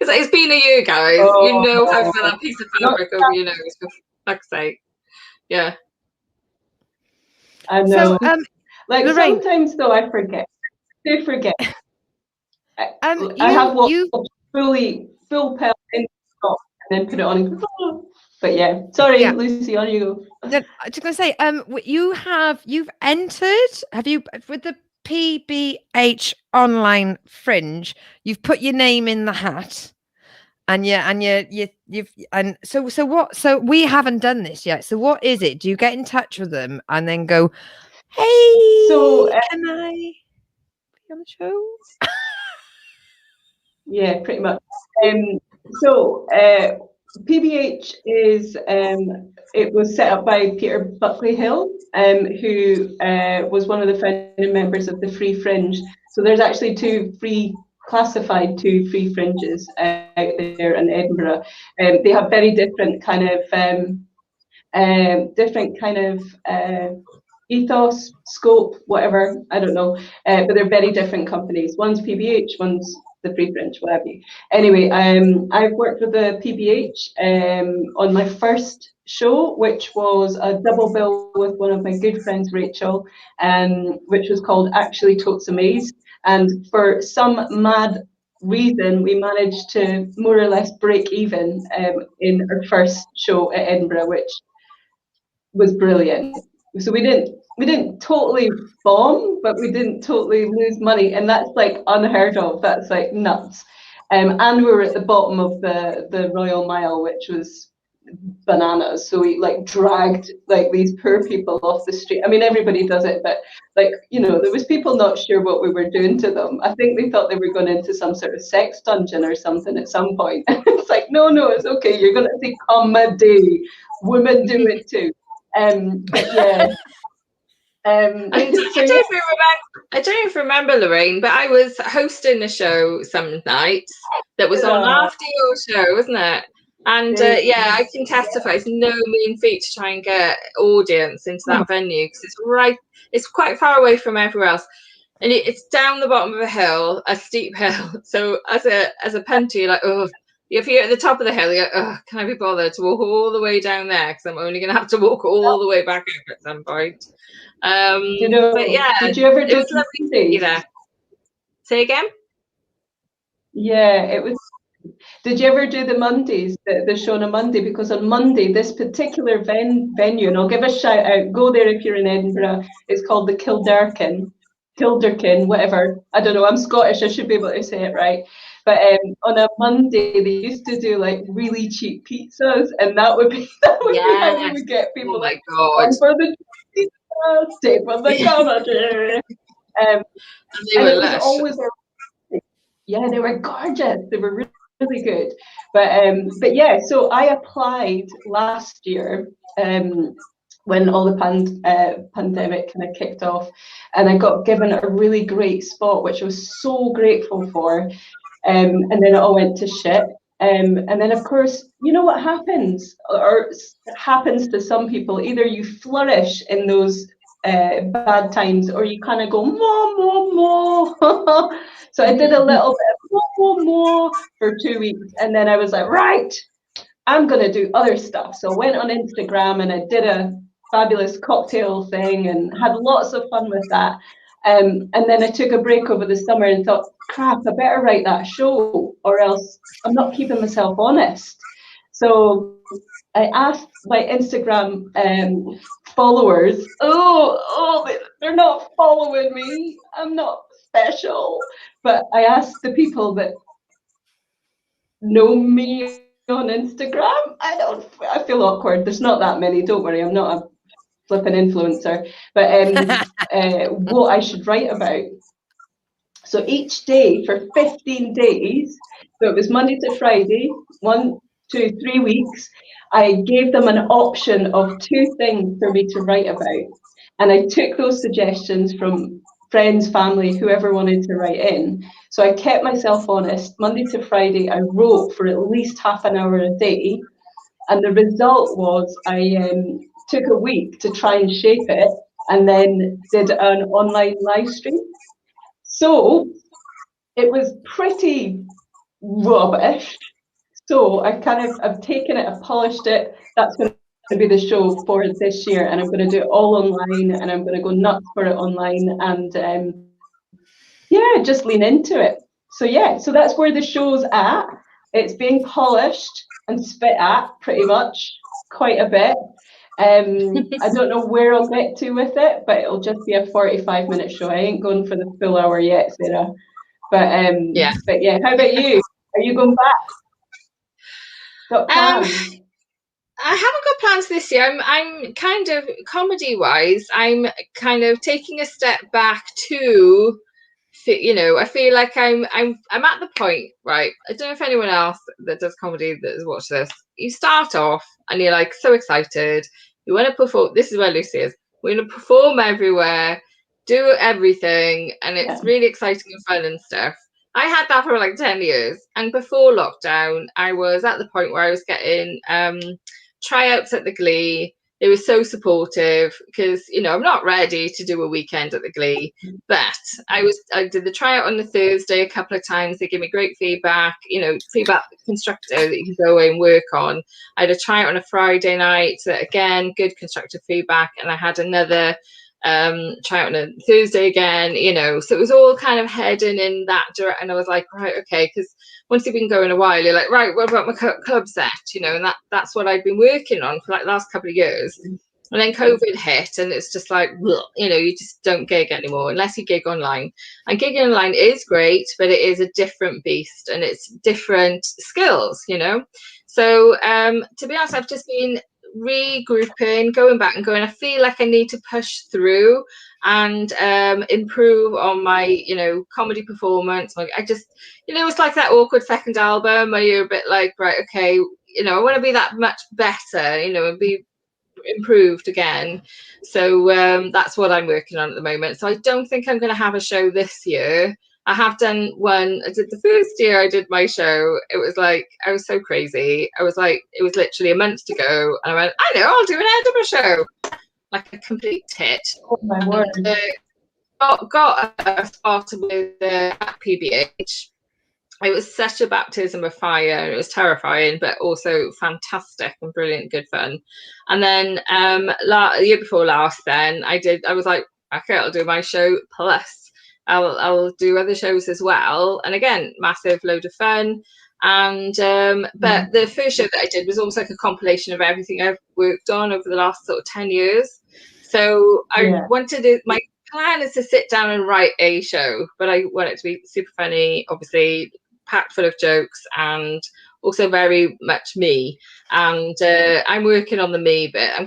It's been a year, guys. You know how to put that piece of fabric over your nose, for fuck's sake. Yeah. I know. So, like Lorraine, sometimes though, I forget. I do forget. I have you full pelt in stock and then put it on. But yeah, sorry, yeah. Lucy, on you go. No, I was just gonna say, you've entered. Have you with the PBH online fringe? You've put your name in the hat, and so what? So we haven't done this yet. So what is it? Do you get in touch with them and then go, hey, So can I be on the show? yeah, pretty much. So PBH is it was set up by Peter Buckley Hill, who was one of the founding members of the Free Fringe. So there's actually two free fringes out there in Edinburgh. They have very different kind of ethos, scope, whatever, I don't know, but they're very different companies. One's PBH, one's the Free Fringe, whatever. Anyway, I've worked with the PBH on my first show, which was a double bill with one of my good friends, Rachel, which was called Actually Totes Amaze. And for some mad reason, we managed to more or less break even in our first show at Edinburgh, which was brilliant. So we didn't totally bomb, but we didn't totally lose money, and that's like unheard of. That's like nuts. And we were at the bottom of the Royal Mile, which was bananas. So we like dragged like these poor people off the street. I mean, everybody does it, but like, you know, there was people not sure what we were doing to them. I think they thought they were going into some sort of sex dungeon or something at some point. It's like, no, it's okay. You're going to see comedy. Women do it too. But yeah. I don't even remember, Lorraine, but I was hosting a show some nights that was on after your show, wasn't it? And yeah, I can testify it's no mean feat to try and get audience into that venue because it's quite far away from everywhere else. And it's down the bottom of a hill, a steep hill. So as a punter, you're like, oh, if you're at the top of the hill, you're like, oh, can I be bothered to walk all the way down there? Because I'm only going to have to walk all the way back up at some point. But yeah, did you ever do it was lovely to see you there. Say again? Yeah, it was. Did you ever do the Mondays, the show on a Monday? Because on Monday, this particular venue, and I'll give a shout out, go there if you're in Edinburgh, it's called the Kilderkin, whatever. I don't know, I'm Scottish, I should be able to say it right. But on a Monday, they used to do like really cheap pizzas, and that would be how we would get people. Oh my God. For the Steve on the comedy. And they And were it was lush. always, yeah, they were gorgeous. They were really, really good. But yeah, so I applied last year when all the pandemic kind of kicked off, and I got given a really great spot, which I was so grateful for. And then it all went to shit. And then, of course, you know what happens, or happens to some people. Either you flourish in those bad times, or you kind of go more. So I did a little bit of more for 2 weeks, and then I was like, right, I'm gonna do other stuff. So I went on Instagram and I did a fabulous cocktail thing and had lots of fun with that. And then I took a break over the summer and thought, crap, I better write that show, or else I'm not keeping myself honest. So I asked my Instagram followers, they're not following me. I'm not special. But I asked the people that know me on Instagram. I feel awkward. There's not that many. Don't worry, I'm not a flipping influencer. But what I should write about. So each day for 15 days, so it was Monday to Friday, 1, 2, 3 weeks, I gave them an option of 2 things for me to write about. And I took those suggestions from friends, family, whoever wanted to write in. So I kept myself honest. Monday to Friday, I wrote for at least half an hour a day. And the result was I took a week to try and shape it, and then did an online live stream. So it was pretty rubbish. So I've taken it, I've polished it. That's going to be the show for this year, and I'm going to do it all online, and I'm going to go nuts for it online, and yeah, just lean into it. So yeah, so that's where the show's at. It's being polished and spit at pretty much quite a bit. I don't know where I'll get to with it, but it'll just be a 45-minute show. I ain't going for the full hour yet, Sarah. But yeah, how about you? Are you going back? Got plans? I haven't got plans this year. I'm kind of comedy-wise. I'm kind of taking a step back to, you know, I feel like I'm at the point, right? I don't know if anyone else that does comedy that has watched this. You start off and you're like so excited. You want to perform. This is where Lucy is. We're going to perform everywhere, do everything, and it's really exciting and fun and stuff. I had that for like 10 years. And before lockdown, I was at the point where I was getting tryouts at the Glee. They were so supportive because, you know, I'm not ready to do a weekend at the Glee, but I did the tryout on the Thursday a couple of times. They gave me great feedback, you know, feedback constructive that you can go away and work on. I had a tryout on a Friday night, so again, good constructive feedback. And I had another tryout on a Thursday again, you know, so it was all kind of heading in that direction. And I was like, right, okay, because once you've been going a while, you're like, right, what about my club set, you know? And that's what I'd been working on for like the last couple of years. And then COVID hit, and it's just like, you know, you just don't gig anymore unless you gig online. And gigging online is great, but it is a different beast, and it's different skills, you know. So to be honest, I've just been regrouping, going back and going, I feel like I need to push through and improve on my, you know, comedy performance. Like I just, you know, it's like that awkward second album where you're a bit like, right, okay, you know, I want to be that much better, you know, and be improved again. So that's what I'm working on at the moment. So I don't think I'm going to have a show this year. I have done one. I did the first year I did my show. It was like, I was so crazy. I was like, it was literally a month to go. And I went, I know, I'll do an Edinburgh show. Like a complete tit. Oh my word. Got a spot with at PBH. It was such a baptism of fire, and it was terrifying, but also fantastic and brilliant, good fun. And then the year before last, then I was like, okay, I'll do my show plus I'll do other shows as well. And again, massive load of fun. And but the first show that I did was almost like a compilation of everything I've worked on over the last sort of 10 years. So I wanted to, my plan is to sit down and write a show, but I want it to be super funny, obviously packed full of jokes and also very much me. And I'm working on the me bit. I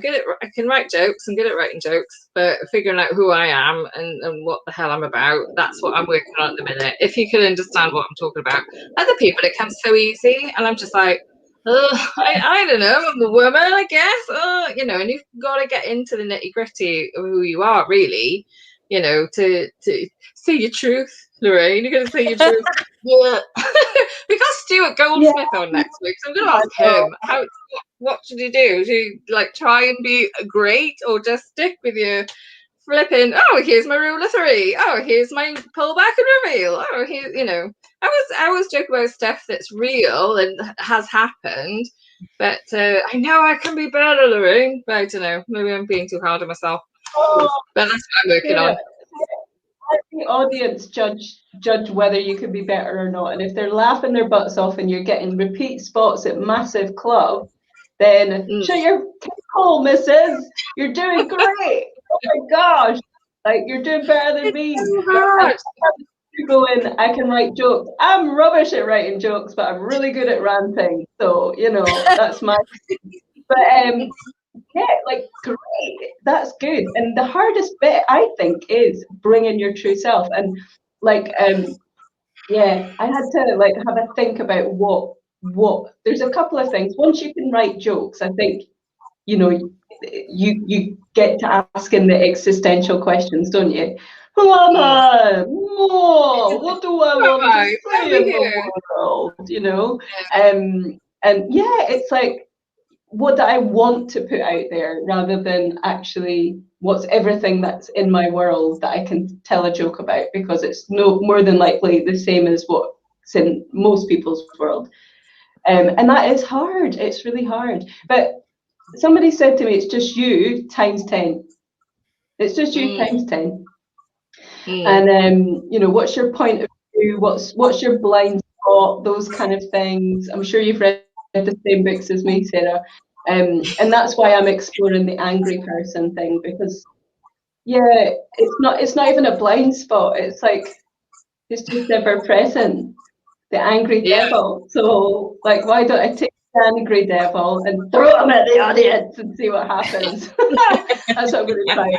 can write jokes. I'm good at writing jokes, but figuring out who I am and what the hell I'm about, that's what I'm working on at the minute. If you can understand what I'm talking about. Other people, it comes so easy, and I'm just like, I don't know, I'm a woman, I guess. You know, and you've got to get into the nitty gritty of who you are, really, you know, to say your truth, Lorraine. You're going to say your truth. Yeah. We got Stuart Goldsmith on next week, so I'm going to ask him, what should he do? Do you like try and be great, or just stick with your flipping, oh, here's my rule of three, oh, here's my pull back and reveal, oh, here, you know, I always joke about stuff that's real and has happened, but I know I can be better, Lorraine, but I don't know, maybe I'm being too hard on myself, but that's what I'm working on. Let the audience judge whether you can be better or not, and if they're laughing their butts off and you're getting repeat spots at massive club, then shut your hole, missus, you're doing great. Oh my gosh, like you're doing better than me. You're going, I can write jokes. I'm rubbish at writing jokes, but I'm really good at ranting, so you know, that's my but yeah, like great, that's good. And the hardest bit, I think, is bringing your true self. And like yeah, I had to like have a think about what there's a couple of things. Once you can write jokes, I think, you know, you get to asking the existential questions, don't you? Who am I? Oh, what do I want to say in the world? You know? And yeah, it's like, what do I want to put out there, rather than actually what's everything that's in my world that I can tell a joke about, because it's no more than likely the same as what's in most people's world. And that is hard. It's really hard. But somebody said to me, it's just you times 10. It's just you times 10. And you know, what's your point of view? What's your blind spot? Those kind of things. I'm sure you've read the same books as me, Sarah. And that's why I'm exploring the angry person thing, because yeah, it's not even a blind spot. It's like it's just ever present. The angry devil. So like, why don't I take the angry devil and throw him at the audience and see what happens? That's what I'm going to try.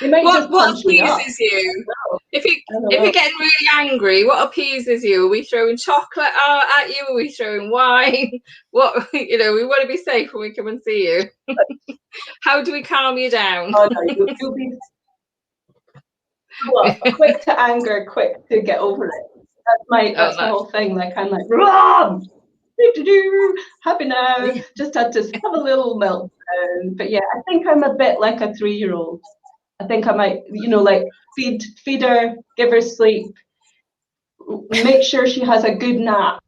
You might just punch me up. You? If you're getting really angry, what appeases you? Are we throwing chocolate at you? Are we throwing wine? What, you know, we want to be safe when we come and see you. How do we calm you down? Oh, no, you'll be quick to anger, quick to get over it. That's my whole thing. Like I'm like, run, happy now. Just had to have a little meltdown. But yeah, I think I'm a bit like a 3-year-old. I think I might, you know, like feed her, give her sleep, make sure she has a good nap.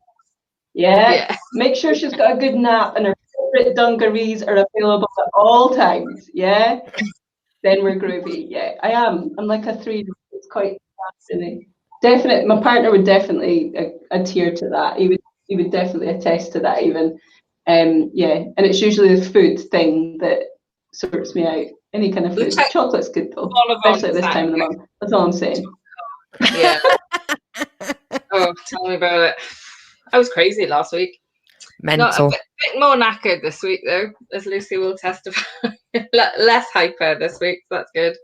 Yeah. Make sure she's got a good nap and her favorite dungarees are available at all times. Yeah. Then we're groovy. Yeah, I am. I'm like a 3-year-old. It's quite fascinating. Definitely, my partner would definitely adhere to that. He would definitely attest to that even. Yeah, and it's usually the food thing that sorts me out. Any kind of food. Chocolate's good though, especially at this time of the month. That's all I'm saying. Yeah. Oh, tell me about it. I was crazy last week. Mental. A bit more knackered this week though, as Lucy will testify. Less hyper this week, so that's good.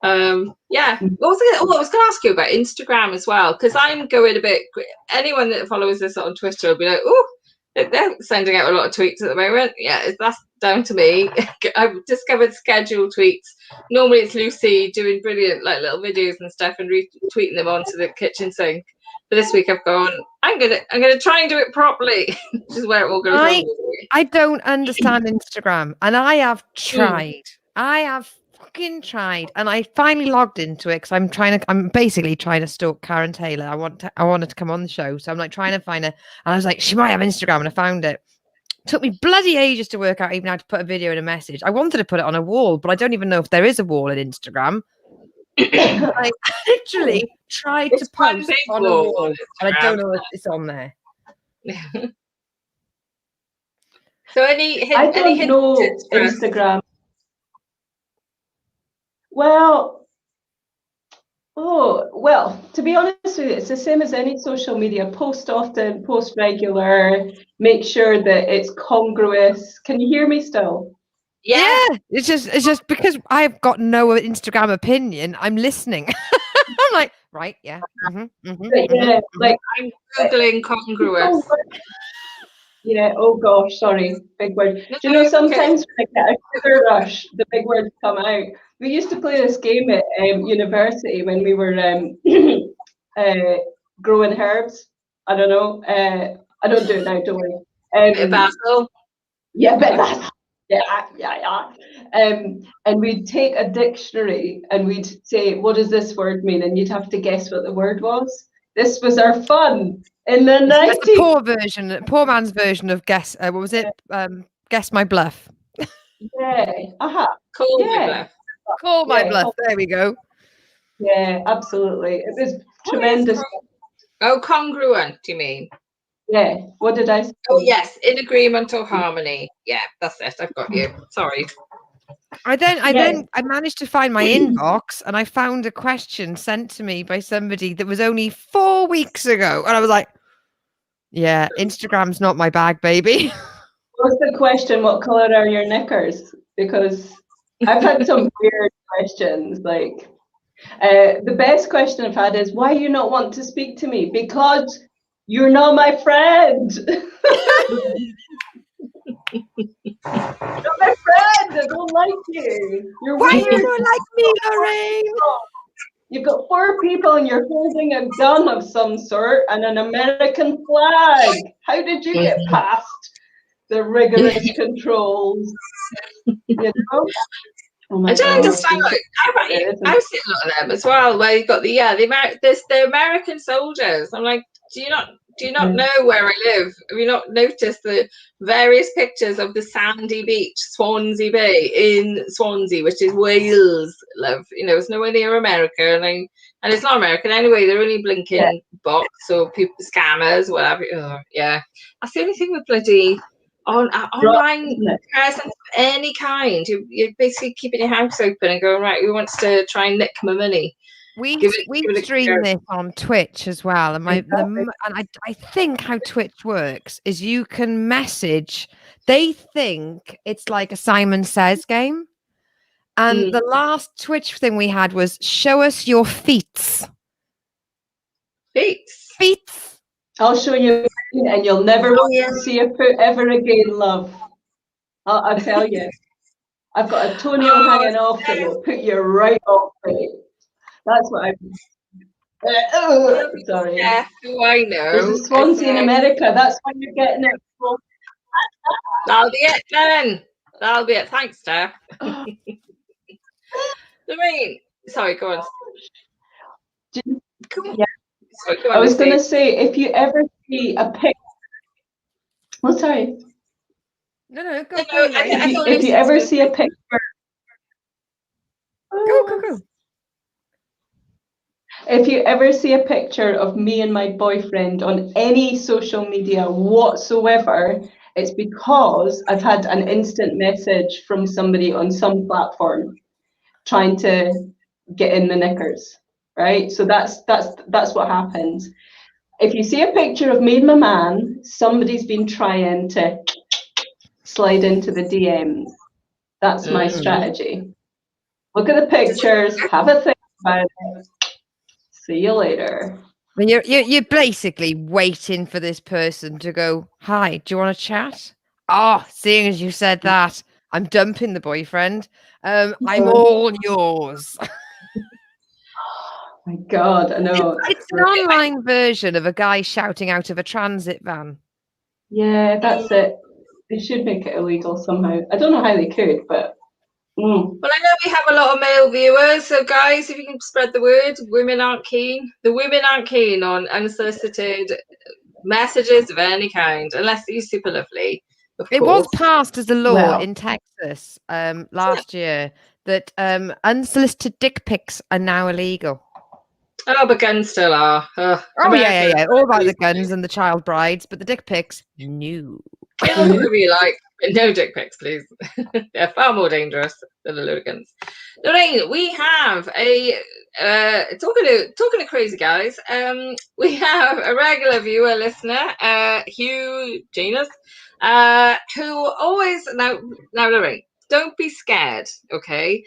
Yeah. I was going to ask you about Instagram as well, because I'm going a bit. Anyone that follows us on Twitter will be like, "Oh, they're sending out a lot of tweets at the moment." Yeah, that's down to me. I've discovered scheduled tweets. Normally, it's Lucy doing brilliant like little videos and stuff and retweeting them onto the kitchen sink. But this week I've gone, I'm gonna try and do it properly, which is where it all goes wrong. I don't understand Instagram, and I have tried. I have fucking tried, and I finally logged into it because I'm basically trying to stalk Karen Taylor. I wanted to come on the show, so I'm like trying to find her, and I was like, she might have Instagram, and I found it. Took me bloody ages to work out even how to put a video in a message. I wanted to put it on a wall, but I don't even know if there is a wall in Instagram. I literally tried to post on a wall, and I don't know if it's on there. So I don't know Instagram. Well, Oh, well, to be honest with you, it's the same as any social media. Post often, post regular, make sure that it's congruous. Can you hear me still? Yeah. It's just because I've got no Instagram opinion, I'm listening. I'm like, right, yeah. Like I'm Googling congruous. Yeah, oh gosh, sorry, big word. No, Do you know it's okay. sometimes when I get a sugar rush, the big words come out. We used to play this game at university when we were growing herbs. I don't know. I don't do it now, don't worry. Bit of basil. Yeah, but that's yeah. And we'd take a dictionary and we'd say, "What does this word mean?" And you'd have to guess what the word was. This was our fun in the That's the 90s. poor man's version of guess. What was it? Guess my bluff. Yeah, Call my yeah, bluff. Call my yeah, bluff. There we go. yeah, absolutely. It was What is tremendous. Oh, congruent, do you mean? Yeah, what did I say? Oh, yes, in agreement or harmony. Yeah, that's it. I've got you. Sorry. I managed to find my inbox and I found a question sent to me by somebody that was only 4 weeks ago. And I was like, yeah, Instagram's not my bag, baby. What's the question? What color are your knickers? Because I've had some weird questions. Like, the best question I've had is, why you not want to speak to me? Because you're not my friend. You're my friend. I don't like you. You're Why weird. you don't like me, Lorraine? You've got 4 people and you're holding a gun of some sort and an American flag. How did you get past the rigorous controls? You know? Oh my I don't God. understand. How about you? I've seen a lot of them as well, where you've got the American soldiers. I'm like, do you not know where I live? Have you not noticed the various pictures of the sandy beach, Swansea Bay in Swansea, which is Wales, love? It's nowhere near America, and it's not American anyway. They're only blinking bots or people scammers, whatever. Oh, yeah, that's the only thing with bloody online presence of any kind. You're basically keeping your house open and going, right, who wants to try and nick my money? We stream this on Twitch as well, and I think how Twitch works is you can message. They think it's like a Simon Says game, and the last Twitch thing we had was show us your feats. Feats. I'll show you, and you'll never want to see a foot ever again, love. I'll tell you. I've got a toenail hanging off that will put you right off it. That's what sorry. Yeah, who I know. There's a Swansea in America. That's why you're getting it. That'll be it then. That'll be it. Thanks, Steph. Lorraine, sorry, go on. Yeah. Sorry, go on, I was going to say, if you ever see a picture. Oh, sorry. No, go. If you ever see a picture. Go. If you ever see a picture of me and my boyfriend on any social media whatsoever, it's because I've had an instant message from somebody on some platform trying to get in the knickers, right? So that's what happens. If you see a picture of me and my man, somebody's been trying to slide into the DMs. That's my strategy. Look at the pictures, have a think about it. See you later. You're basically waiting for this person to go, hi, do you want to chat? Oh, seeing as you said that, I'm dumping the boyfriend. I'm all yours. Oh my God, I know. It's an online version of a guy shouting out of a transit van. Yeah, that's it. They should make it illegal somehow. I don't know how they could, but Well, I know we have a lot of male viewers, so guys, if you can spread the word, women aren't keen. The women aren't keen on unsolicited messages of any kind, unless they're super lovely. It was passed as a law in Texas last year that unsolicited dick pics are now illegal. Oh, but guns still are. Oh, yeah. All about the guns and the child brides, but the dick pics, no. Kill whoever you like, but no dick pics, please. They're far more dangerous than the Lurgans. Lorraine, we have a talking to crazy guys. We have a regular viewer listener, Hugh Janus, who always now Lorraine, don't be scared, okay?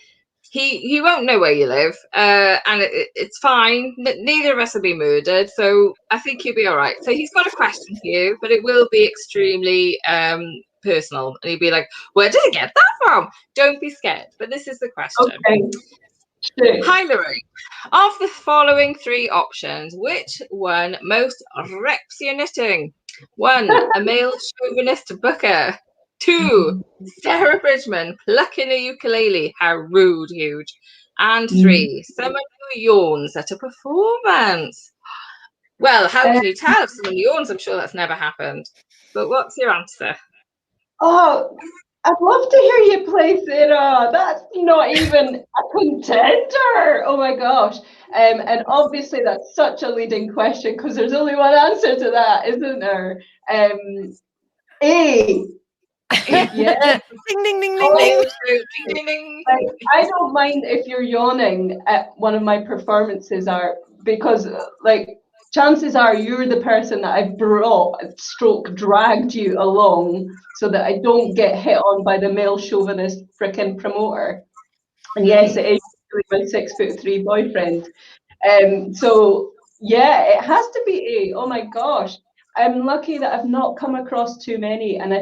He won't know where you live, and it's fine. Neither of us will be murdered, so I think you'll be all right. So he's got a question for you, but it will be extremely personal, and he'll be like, "Where did I get that from?" Don't be scared. But this is the question. Okay. Sure. Hi, Lorraine. Of the following three options, which one most reps your knitting? 1, a male chauvinist booker. 2, Sarah Bridgman plucking a ukulele. How rude, huge. And 3, someone who yawns at a performance. Well, how can you tell if someone yawns? I'm sure that's never happened. But what's your answer? Oh, I'd love to hear you play Sarah. That's not even a contender. Oh my gosh. And obviously that's such a leading question because there's only one answer to that, isn't there? A. Yeah. Ding, ding, ding, ding, Oh, ding. ding, ding, ding. Like, I don't mind if you're yawning at one of my performances because like chances are you're the person that I've brought stroke dragged you along so that I don't get hit on by the male chauvinist frickin' promoter. And yes, it is my 6'3" boyfriend. So yeah, it has to be A. Oh my gosh. I'm lucky that I've not come across too many, and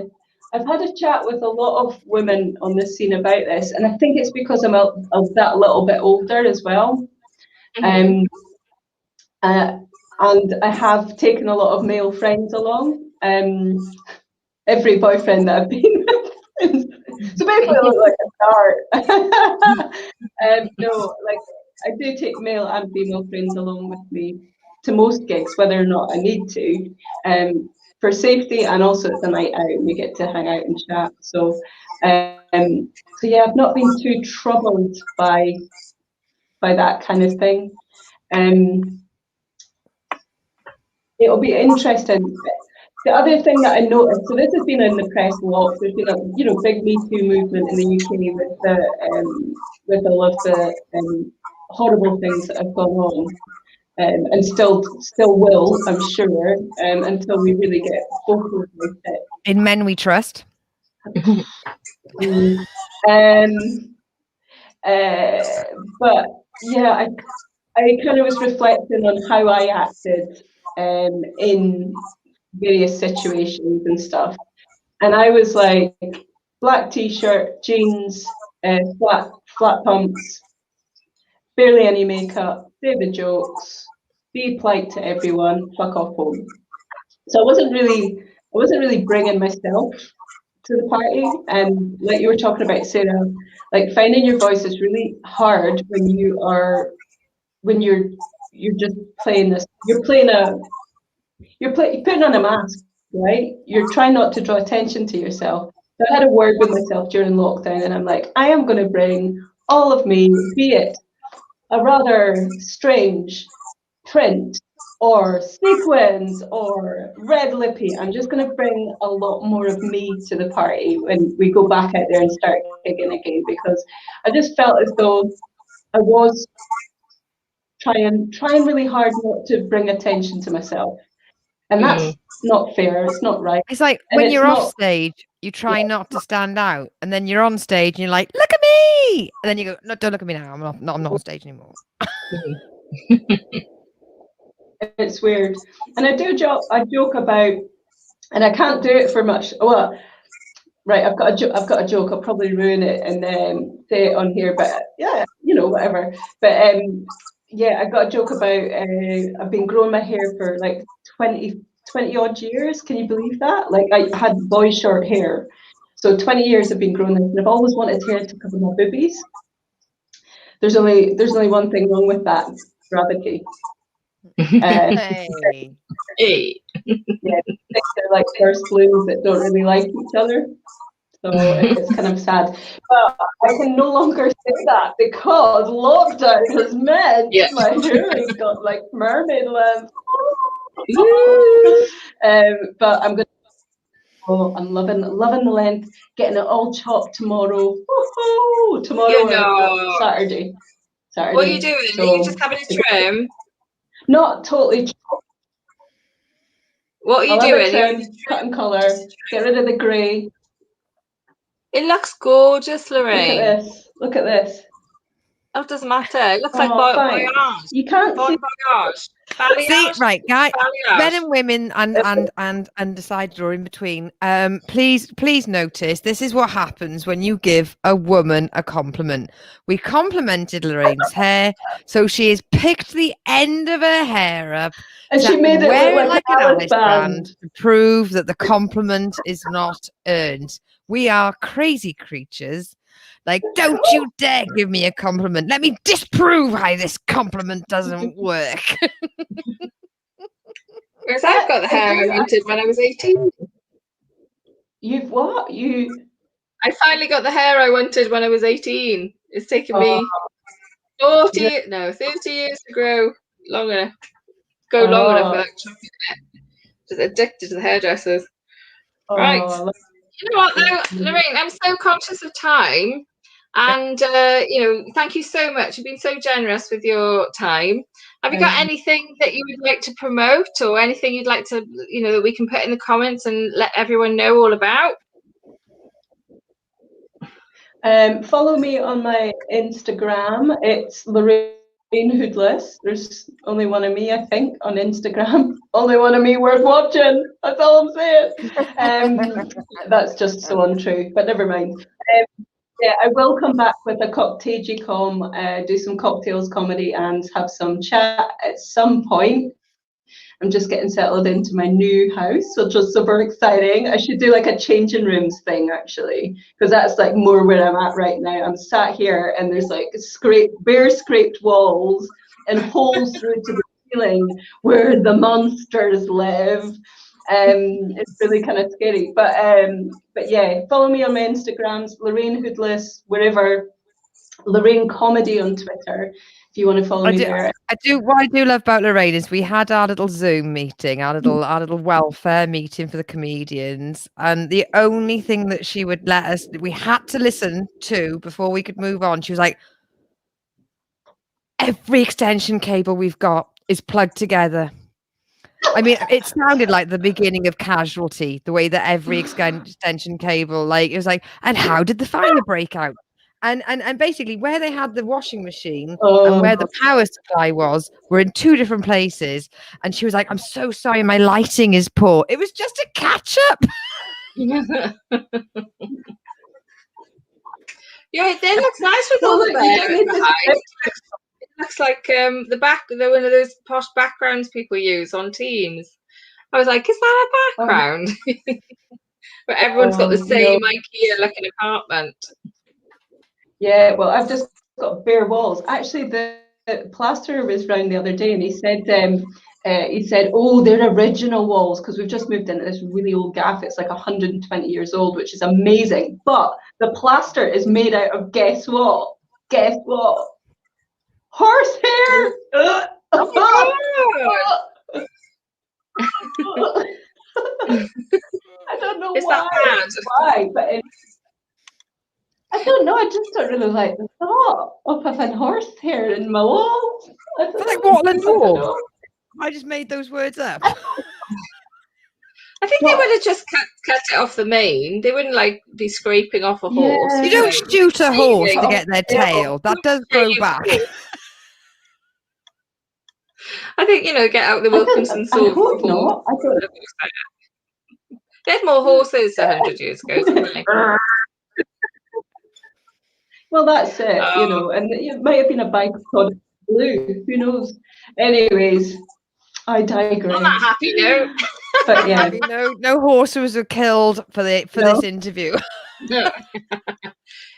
I've had a chat with a lot of women on this scene about this, and I think it's because I'm that little bit older as well. And I have taken a lot of male friends along. Every boyfriend that I've been with. So basically I look like a dart. No, like I do take male and female friends along with me to most gigs, whether or not I need to, for safety, and also it's a night out. We get to hang out and chat. So yeah, I've not been too troubled by that kind of thing. It'll be interesting. The other thing that I noticed, so this has been in the press a lot. There's been a big Me Too movement in the UK with all of the horrible things that have gone on, and still will, I'm sure, until we really get vocal about it. In Men We Trust. But yeah, I kind of was reflecting on how I acted in various situations and stuff, and I was like, black t-shirt, jeans, flat pumps, barely any makeup, say the jokes, be polite to everyone, fuck off home. So I wasn't really bringing myself to the party, and like you were talking about, Sarah, like finding your voice is really hard when you're just playing this. You're putting on a mask, right? You're trying not to draw attention to yourself. So I had a word with myself during lockdown, and I'm like, I am going to bring all of me, be it a rather strange print or sequins or red lippy. I'm just going to bring a lot more of me to the party when we go back out there and start gigging again, because I just felt as though I was trying really hard not to bring attention to myself. And that's not fair. It's not right. It's like And when it's you're not, off stage, you try not to stand out, and then you're on stage and you're like, "Look at me!" And then you go, "No, don't look at me now. I'm not on stage anymore." it's weird. And I joke about, and I can't do it for much. Well, right, I've got a joke. I'll probably ruin it and say it on here, but yeah, whatever. But yeah, I got a joke about I've been growing my hair for like 20 odd years. Can you believe that? Like I had boy short hair, so 20 years I've been growing this, and I've always wanted hair to cover my boobies. There's only one thing wrong with that: gravity. Hey. Hey. Yeah, they're like first blues that don't really like each other. So it's kind of sad. But I can no longer say that because lockdown has meant my hair has got like mermaid length. But I'm going to. Oh, I'm loving the length. Getting it all chopped tomorrow. Woo-hoo! Tomorrow or Saturday. What are you doing? So, are you just having a trim? Not totally chopped. What are you doing? Trim, cut and colour. Get rid of the grey. It looks gorgeous, Lorraine. Look at this. Oh, it doesn't matter. It looks like Thanks. balayage. You can't see. See, right, guys, Balayage. men and women and undecided or in between. Please notice this is what happens when you give a woman a compliment. We complimented Lorraine's hair, so she has picked the end of her hair up and she made it look like an Alice band to prove that the compliment is not earned. We are crazy creatures. Like, don't you dare give me a compliment. Let me disprove how this compliment doesn't work. Whereas I've got the hair I wanted when I was 18. You've what? I finally got the hair I wanted when I was 18. It's taken me 30 years to grow long enough. Long enough without chopping it. Just addicted to the hairdressers. Right. You know what though, Lorraine, I'm so conscious of time. And thank you so much. You've been so generous with your time. Have you got anything that you would like to promote, or anything you'd like to, that we can put in the comments and let everyone know all about? Follow me on my Instagram. It's Lorraine Hoodless. There's only one of me, I think, on Instagram. Only one of me worth watching. That's all I'm saying. That's just so untrue, but never mind. Yeah, I will come back with a cocktail, do some cocktails comedy and have some chat at some point. I'm just getting settled into my new house, which is super exciting. I should do like a changing rooms thing actually, because that's like more where I'm at right now. I'm sat here and there's like bare scraped walls and holes through to the ceiling where the monsters live. It's really kind of scary, but yeah, follow me on my Instagrams, Lorraine Hoodless, wherever, Lorraine Comedy on Twitter, if you want to follow me there. What I do love about Lorraine is we had our little Zoom meeting, our little welfare meeting for the comedians, and the only thing that she would let us, we had to listen to before we could move on. She was like, every extension cable we've got is plugged together. I mean, it sounded like the beginning of Casualty, the way that every extension cable, like, it was like, and how did the fire break out? And basically where they had the washing machine and where the power supply was were in two different places. And she was like, I'm so sorry, my lighting is poor. It was just a catch up. Yeah, it looks nice with all the bears behind. It looks like one of those posh backgrounds people use on Teams. I was like, is that a background? Where everyone's got the same IKEA looking apartment. Yeah, well, I've just got bare walls. Actually, the plasterer was round the other day, and he said, oh, they're original walls, because we've just moved into this really old gaff. It's like 120 years old, which is amazing. But the plaster is made out of, guess what? Horsehair! I don't know why, but I don't know. I just don't really like the thought of having horsehair in my walls. It's like Watland Wall. I just made those words up. I think they would have just cut it off the mane. They wouldn't like be scraping off a horse. You don't shoot a horse to get their tail. That does grow back. I think, get out the Wilkinson sword. They had more horses 100 years ago, didn't they? Well, that's it, and it might have been a byproduct blue. Who knows? Anyways, I digress. On that happy note. But yeah, no horses were killed for this interview.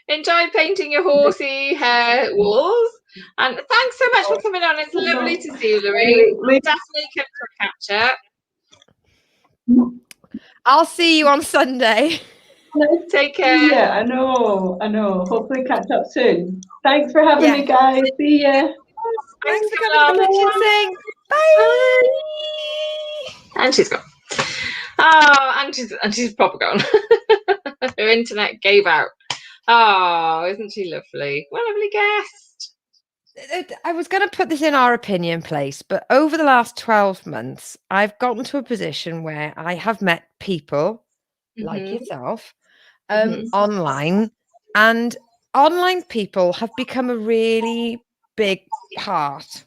Enjoy painting your horsey hair walls, and thanks so much for coming on. It's lovely to see you, Lorraine. We'll definitely come to a catch up. I'll see you on Sunday. Take care. Yeah, I know. Hopefully catch up soon. Thanks for having me, guys. See ya. Thanks for a coming lot. to Kitchen Sink. Bye. And she's gone. Oh, and she's proper gone. Her internet gave out. Oh, isn't she lovely? What a lovely guest. I was going to put this in our opinion place, but over the last 12 months, I've gotten to a position where I have met people like yourself online, and online people have become a really big part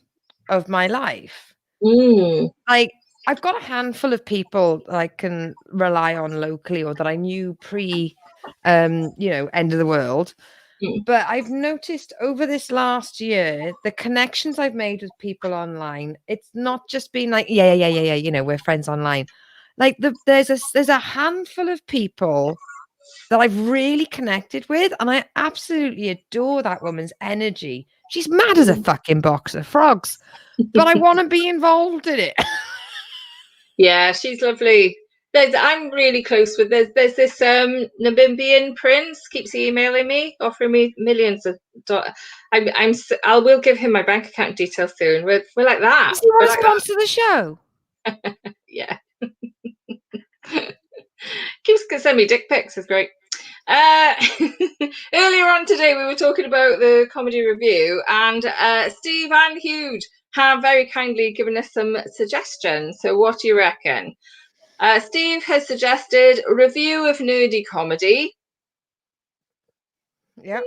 of my life. Like, I've got a handful of people that I can rely on locally or that I knew pre end of the world. But I've noticed over this last year, the connections I've made with people online, it's not just been like, yeah, we're friends online. Like there's a handful of people that I've really connected with, and I absolutely adore that woman's energy. She's mad as a fucking box of frogs, but I want to be involved in it. Yeah, she's lovely. I'm really close with there's this Namibian prince keeps emailing me, offering me millions of dollars. I will give him my bank account details soon. We're like that. Does he want to sponsor the show? Yeah. Keeps sending me dick pics. It's great. Earlier on today, we were talking about the comedy review, and Steve and Hugh have very kindly given us some suggestions. So what do you reckon? Steve has suggested a review of nerdy comedy. Yeah.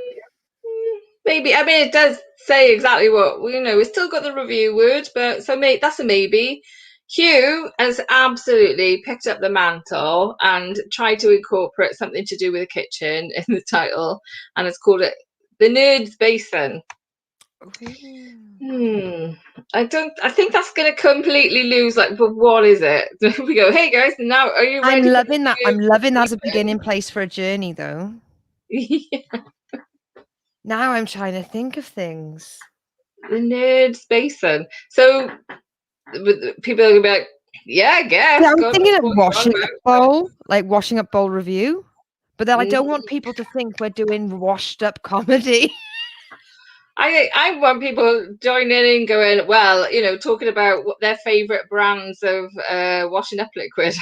Maybe. I mean, it does say exactly what, we've still got the review word, but so that's a maybe. Hugh has absolutely picked up the mantle and tried to incorporate something to do with the kitchen in the title, and has called it The Nerd's Basin. I think that's going to completely lose. But what is it? We go, hey guys, now are you ready? I'm loving that. I'm loving that as a beginning place for a journey, though. Yeah. Now I'm trying to think of things. The Nerd's Basin. So people are going to be like, yeah, I guess. Yeah, I'm thinking of washing up bowl review, but then I don't want people to think we're doing washed up comedy. I want people joining in and going, well, talking about what their favourite brands of washing up liquid,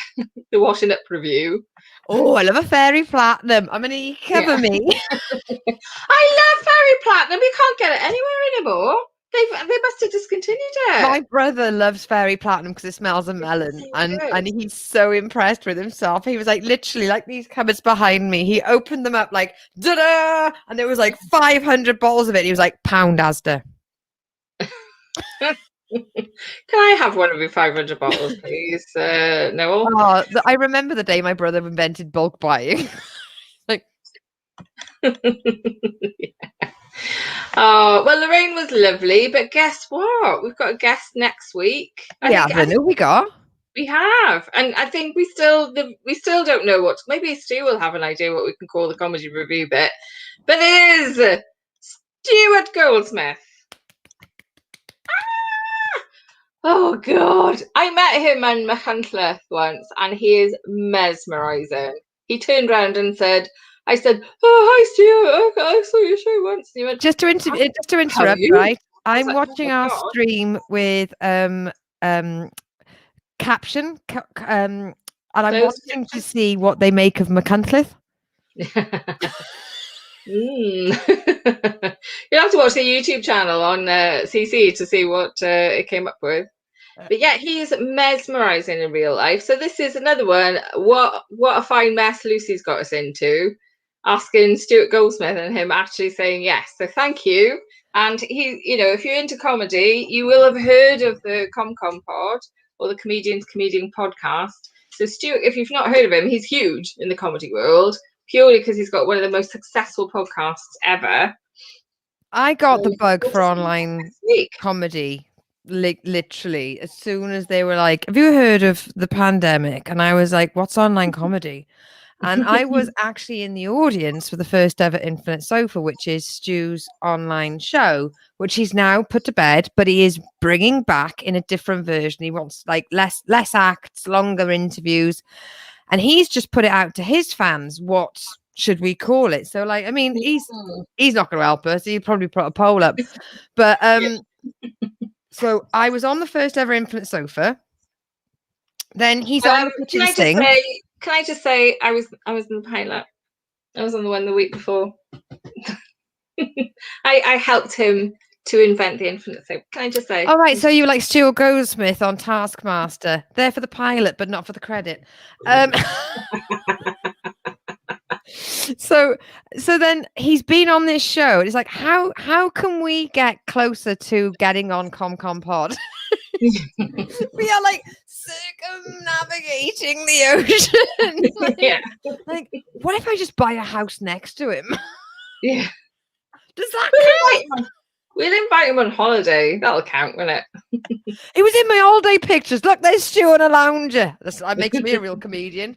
the washing up review. Oh, I love a Fairy Platinum. I'm gonna cover me. I love Fairy Platinum. You can't get it anywhere anymore. They must have discontinued it. My brother loves Fairy Platinum because it smells of melon, and he's so impressed with himself. He was like, literally, like these cupboards behind me. He opened them up like, da-da! And there was like 500 bottles of it. He was like, pound Asda. Can I have one of your 500 bottles, please, Noel? Oh, I remember the day my brother invented bulk buying. Yeah. Oh, well, Lorraine was lovely, but guess what? We've got a guest next week. We have, and I think we still don't know what. Maybe Stu will have an idea what we can call the comedy review bit, but it is Stuart Goldsmith. Oh God, I met him in Machynlleth once, and he is mesmerising. He turned around and said, I said, oh, hi, Stuart. I saw your show once. And he went, just to interrupt, right? I'm watching our stream with caption, and I'm watching to see what they make of Machynlleth. You'll have to watch the YouTube channel on CC to see what it came up with. But yeah, he's mesmerising in real life. So this is another one. What a fine mess Lucy's got us into. Asking Stuart Goldsmith and him actually saying yes. So thank you. And he, if you're into comedy, you will have heard of the ComCom Pod or the Comedian podcast. So Stuart, if you've not heard of him, he's huge in the comedy world, purely because he's got one of the most successful podcasts ever. I got the bug for online comedy. Literally, as soon as they were like, have you heard of the pandemic? And I was like, what's online comedy? And I was actually in the audience for the first ever Infinite Sofa, which is Stu's online show, which he's now put to bed, but he is bringing back in a different version. He wants like less acts, longer interviews. and he's just put it out to his fans. What should we call it? So, like, I mean, he's not going to help us. He'd probably put a poll up, but so I was on the first ever Infinite Sofa. Then he's on the kitchen sink. Can I just say I was in the pilot. I was on the one the week before. I helped him to invent the Infinite Sofa. Can I just say? All right, so you were like Stuart Goldsmith on Taskmaster, there for the pilot, but not for the credit. So then he's been on this show. And it's like, how can we get closer to getting on ComCom Pod? We are like circumnavigating the ocean. Like, what if I just buy a house next to him? Yeah. Does that count? We'll invite him on holiday. That'll count, won't it? It was in my holiday pictures. Look, there's Stu on a lounger. That makes me a real comedian.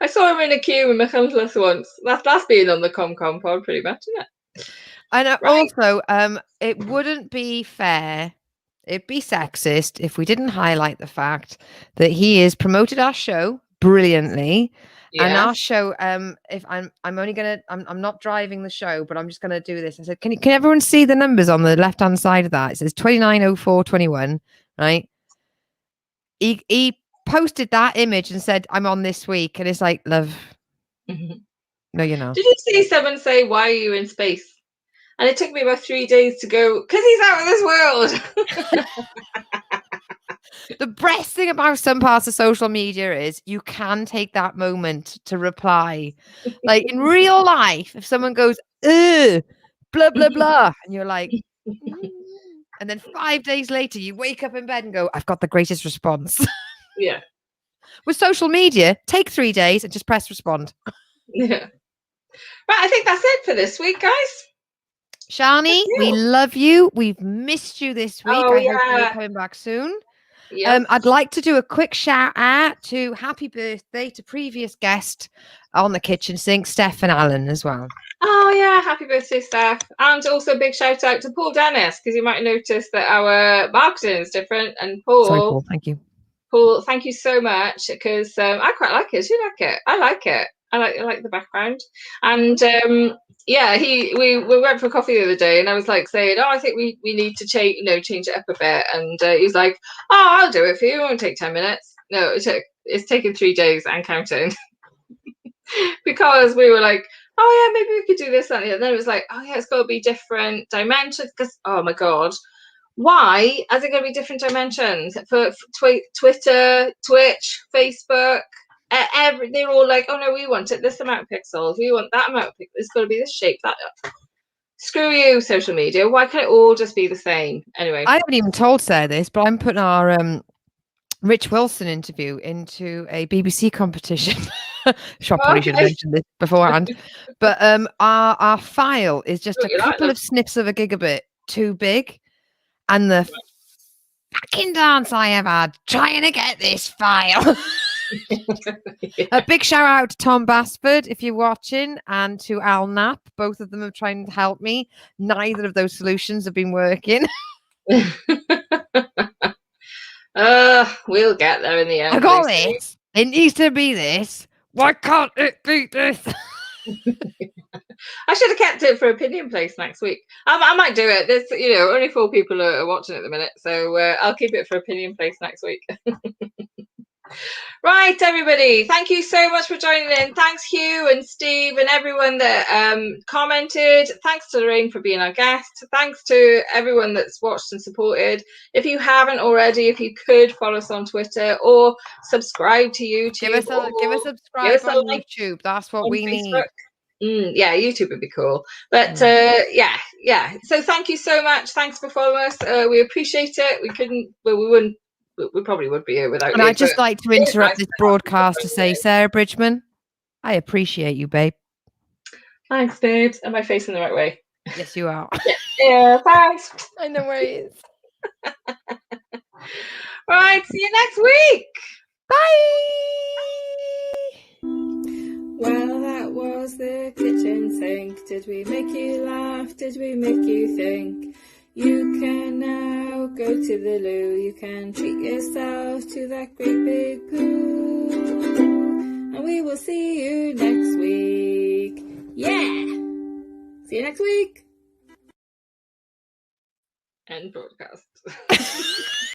I saw him in a queue with my Hoodless once. That's being on the ComCom Pod pretty much, isn't it? And also, it wouldn't be fair. It'd be sexist if we didn't highlight the fact that he has promoted our show brilliantly. Yes. And our show, if I'm not driving the show, but I'm just gonna do this. I said, can everyone see the numbers on the left hand side of that? It says 290421, right? He posted that image and said, I'm on this week, and it's like, love. No, you're not. Did you see someone say, why are you in space? And it took me about 3 days to go, because he's out of this world. The best thing about some parts of social media is you can take that moment to reply. Like in real life, if someone goes, blah, blah, blah, and you're like, and then 5 days later, you wake up in bed and go, I've got the greatest response. Yeah. With social media, take 3 days and just press respond. Yeah. Right, I think that's it for this week, guys. Shani, we love you. We've missed you this week. Oh, I hope you're coming back soon. Yep. I'd like to do a quick shout out to happy birthday to previous guest on the kitchen sink, Steph and Alan as well. Oh yeah, happy birthday, Steph. And also a big shout out to Paul Dennis, because you might notice that our marketing is different. And Paul, sorry, Paul, thank you. Paul, thank you so much, because I quite like it. You like it? I like it. I like the background. And yeah, we went for coffee the other day, and I was like saying, oh, I think we need to change it up a bit. And he's like, oh, I'll do it for you. It won't take 10 minutes. No, it's taken 3 days and counting. Because we were like, oh yeah, maybe we could do this and then it was like, oh yeah, it's got to be different dimensions. Because oh my god, why is it going to be different dimensions for Twitter, Twitch, Facebook? They're all like, oh no, we want it this amount of pixels, we want that amount of pixels, it's got to be this shape, that. Screw you, social media. Why can't it all just be the same? Anyway, I haven't even told Sarah this, but I'm putting our Rich Wilson interview into a BBC competition. Sure, I probably should have mentioned this beforehand. But our file is just a couple of snips of a gigabit too big, and the fucking dance I have had trying to get this file. A big shout out to Tom Basford if you're watching, and to Al Knapp. Both of them have tried to help me. Neither of those solutions have been working. We'll get there in the end. I got this. It needs to be this. Why can't it be this? I should have kept it for opinion place next week. I might do it. There's only 4 people are watching at the minute, so I'll keep it for opinion place next week. Right, everybody, thank you so much for joining in. Thanks, Hugh and Steve and everyone that commented. Thanks to Lorraine for being our guest. Thanks to everyone that's watched and supported. If you haven't already, if you could follow us on Twitter or subscribe to YouTube. Give us a subscribe on YouTube. That's what we need. Yeah, YouTube would be cool. But yeah. So thank you so much. Thanks for following us. We appreciate it. We probably would be here without you. And I'd just like to interrupt this broadcast to say, Sarah Bridgman, I appreciate you, babe. Thanks, babes. Am I facing the right way? Yes, you are. Yeah, thanks. I know where he is. Right, see you next week. Bye. Well, that was the kitchen sink. Did we make you laugh? Did we make you think? You can now go to the loo. You can treat yourself to that great big poo. And we will see you next week. Yeah! See you next week. End broadcast.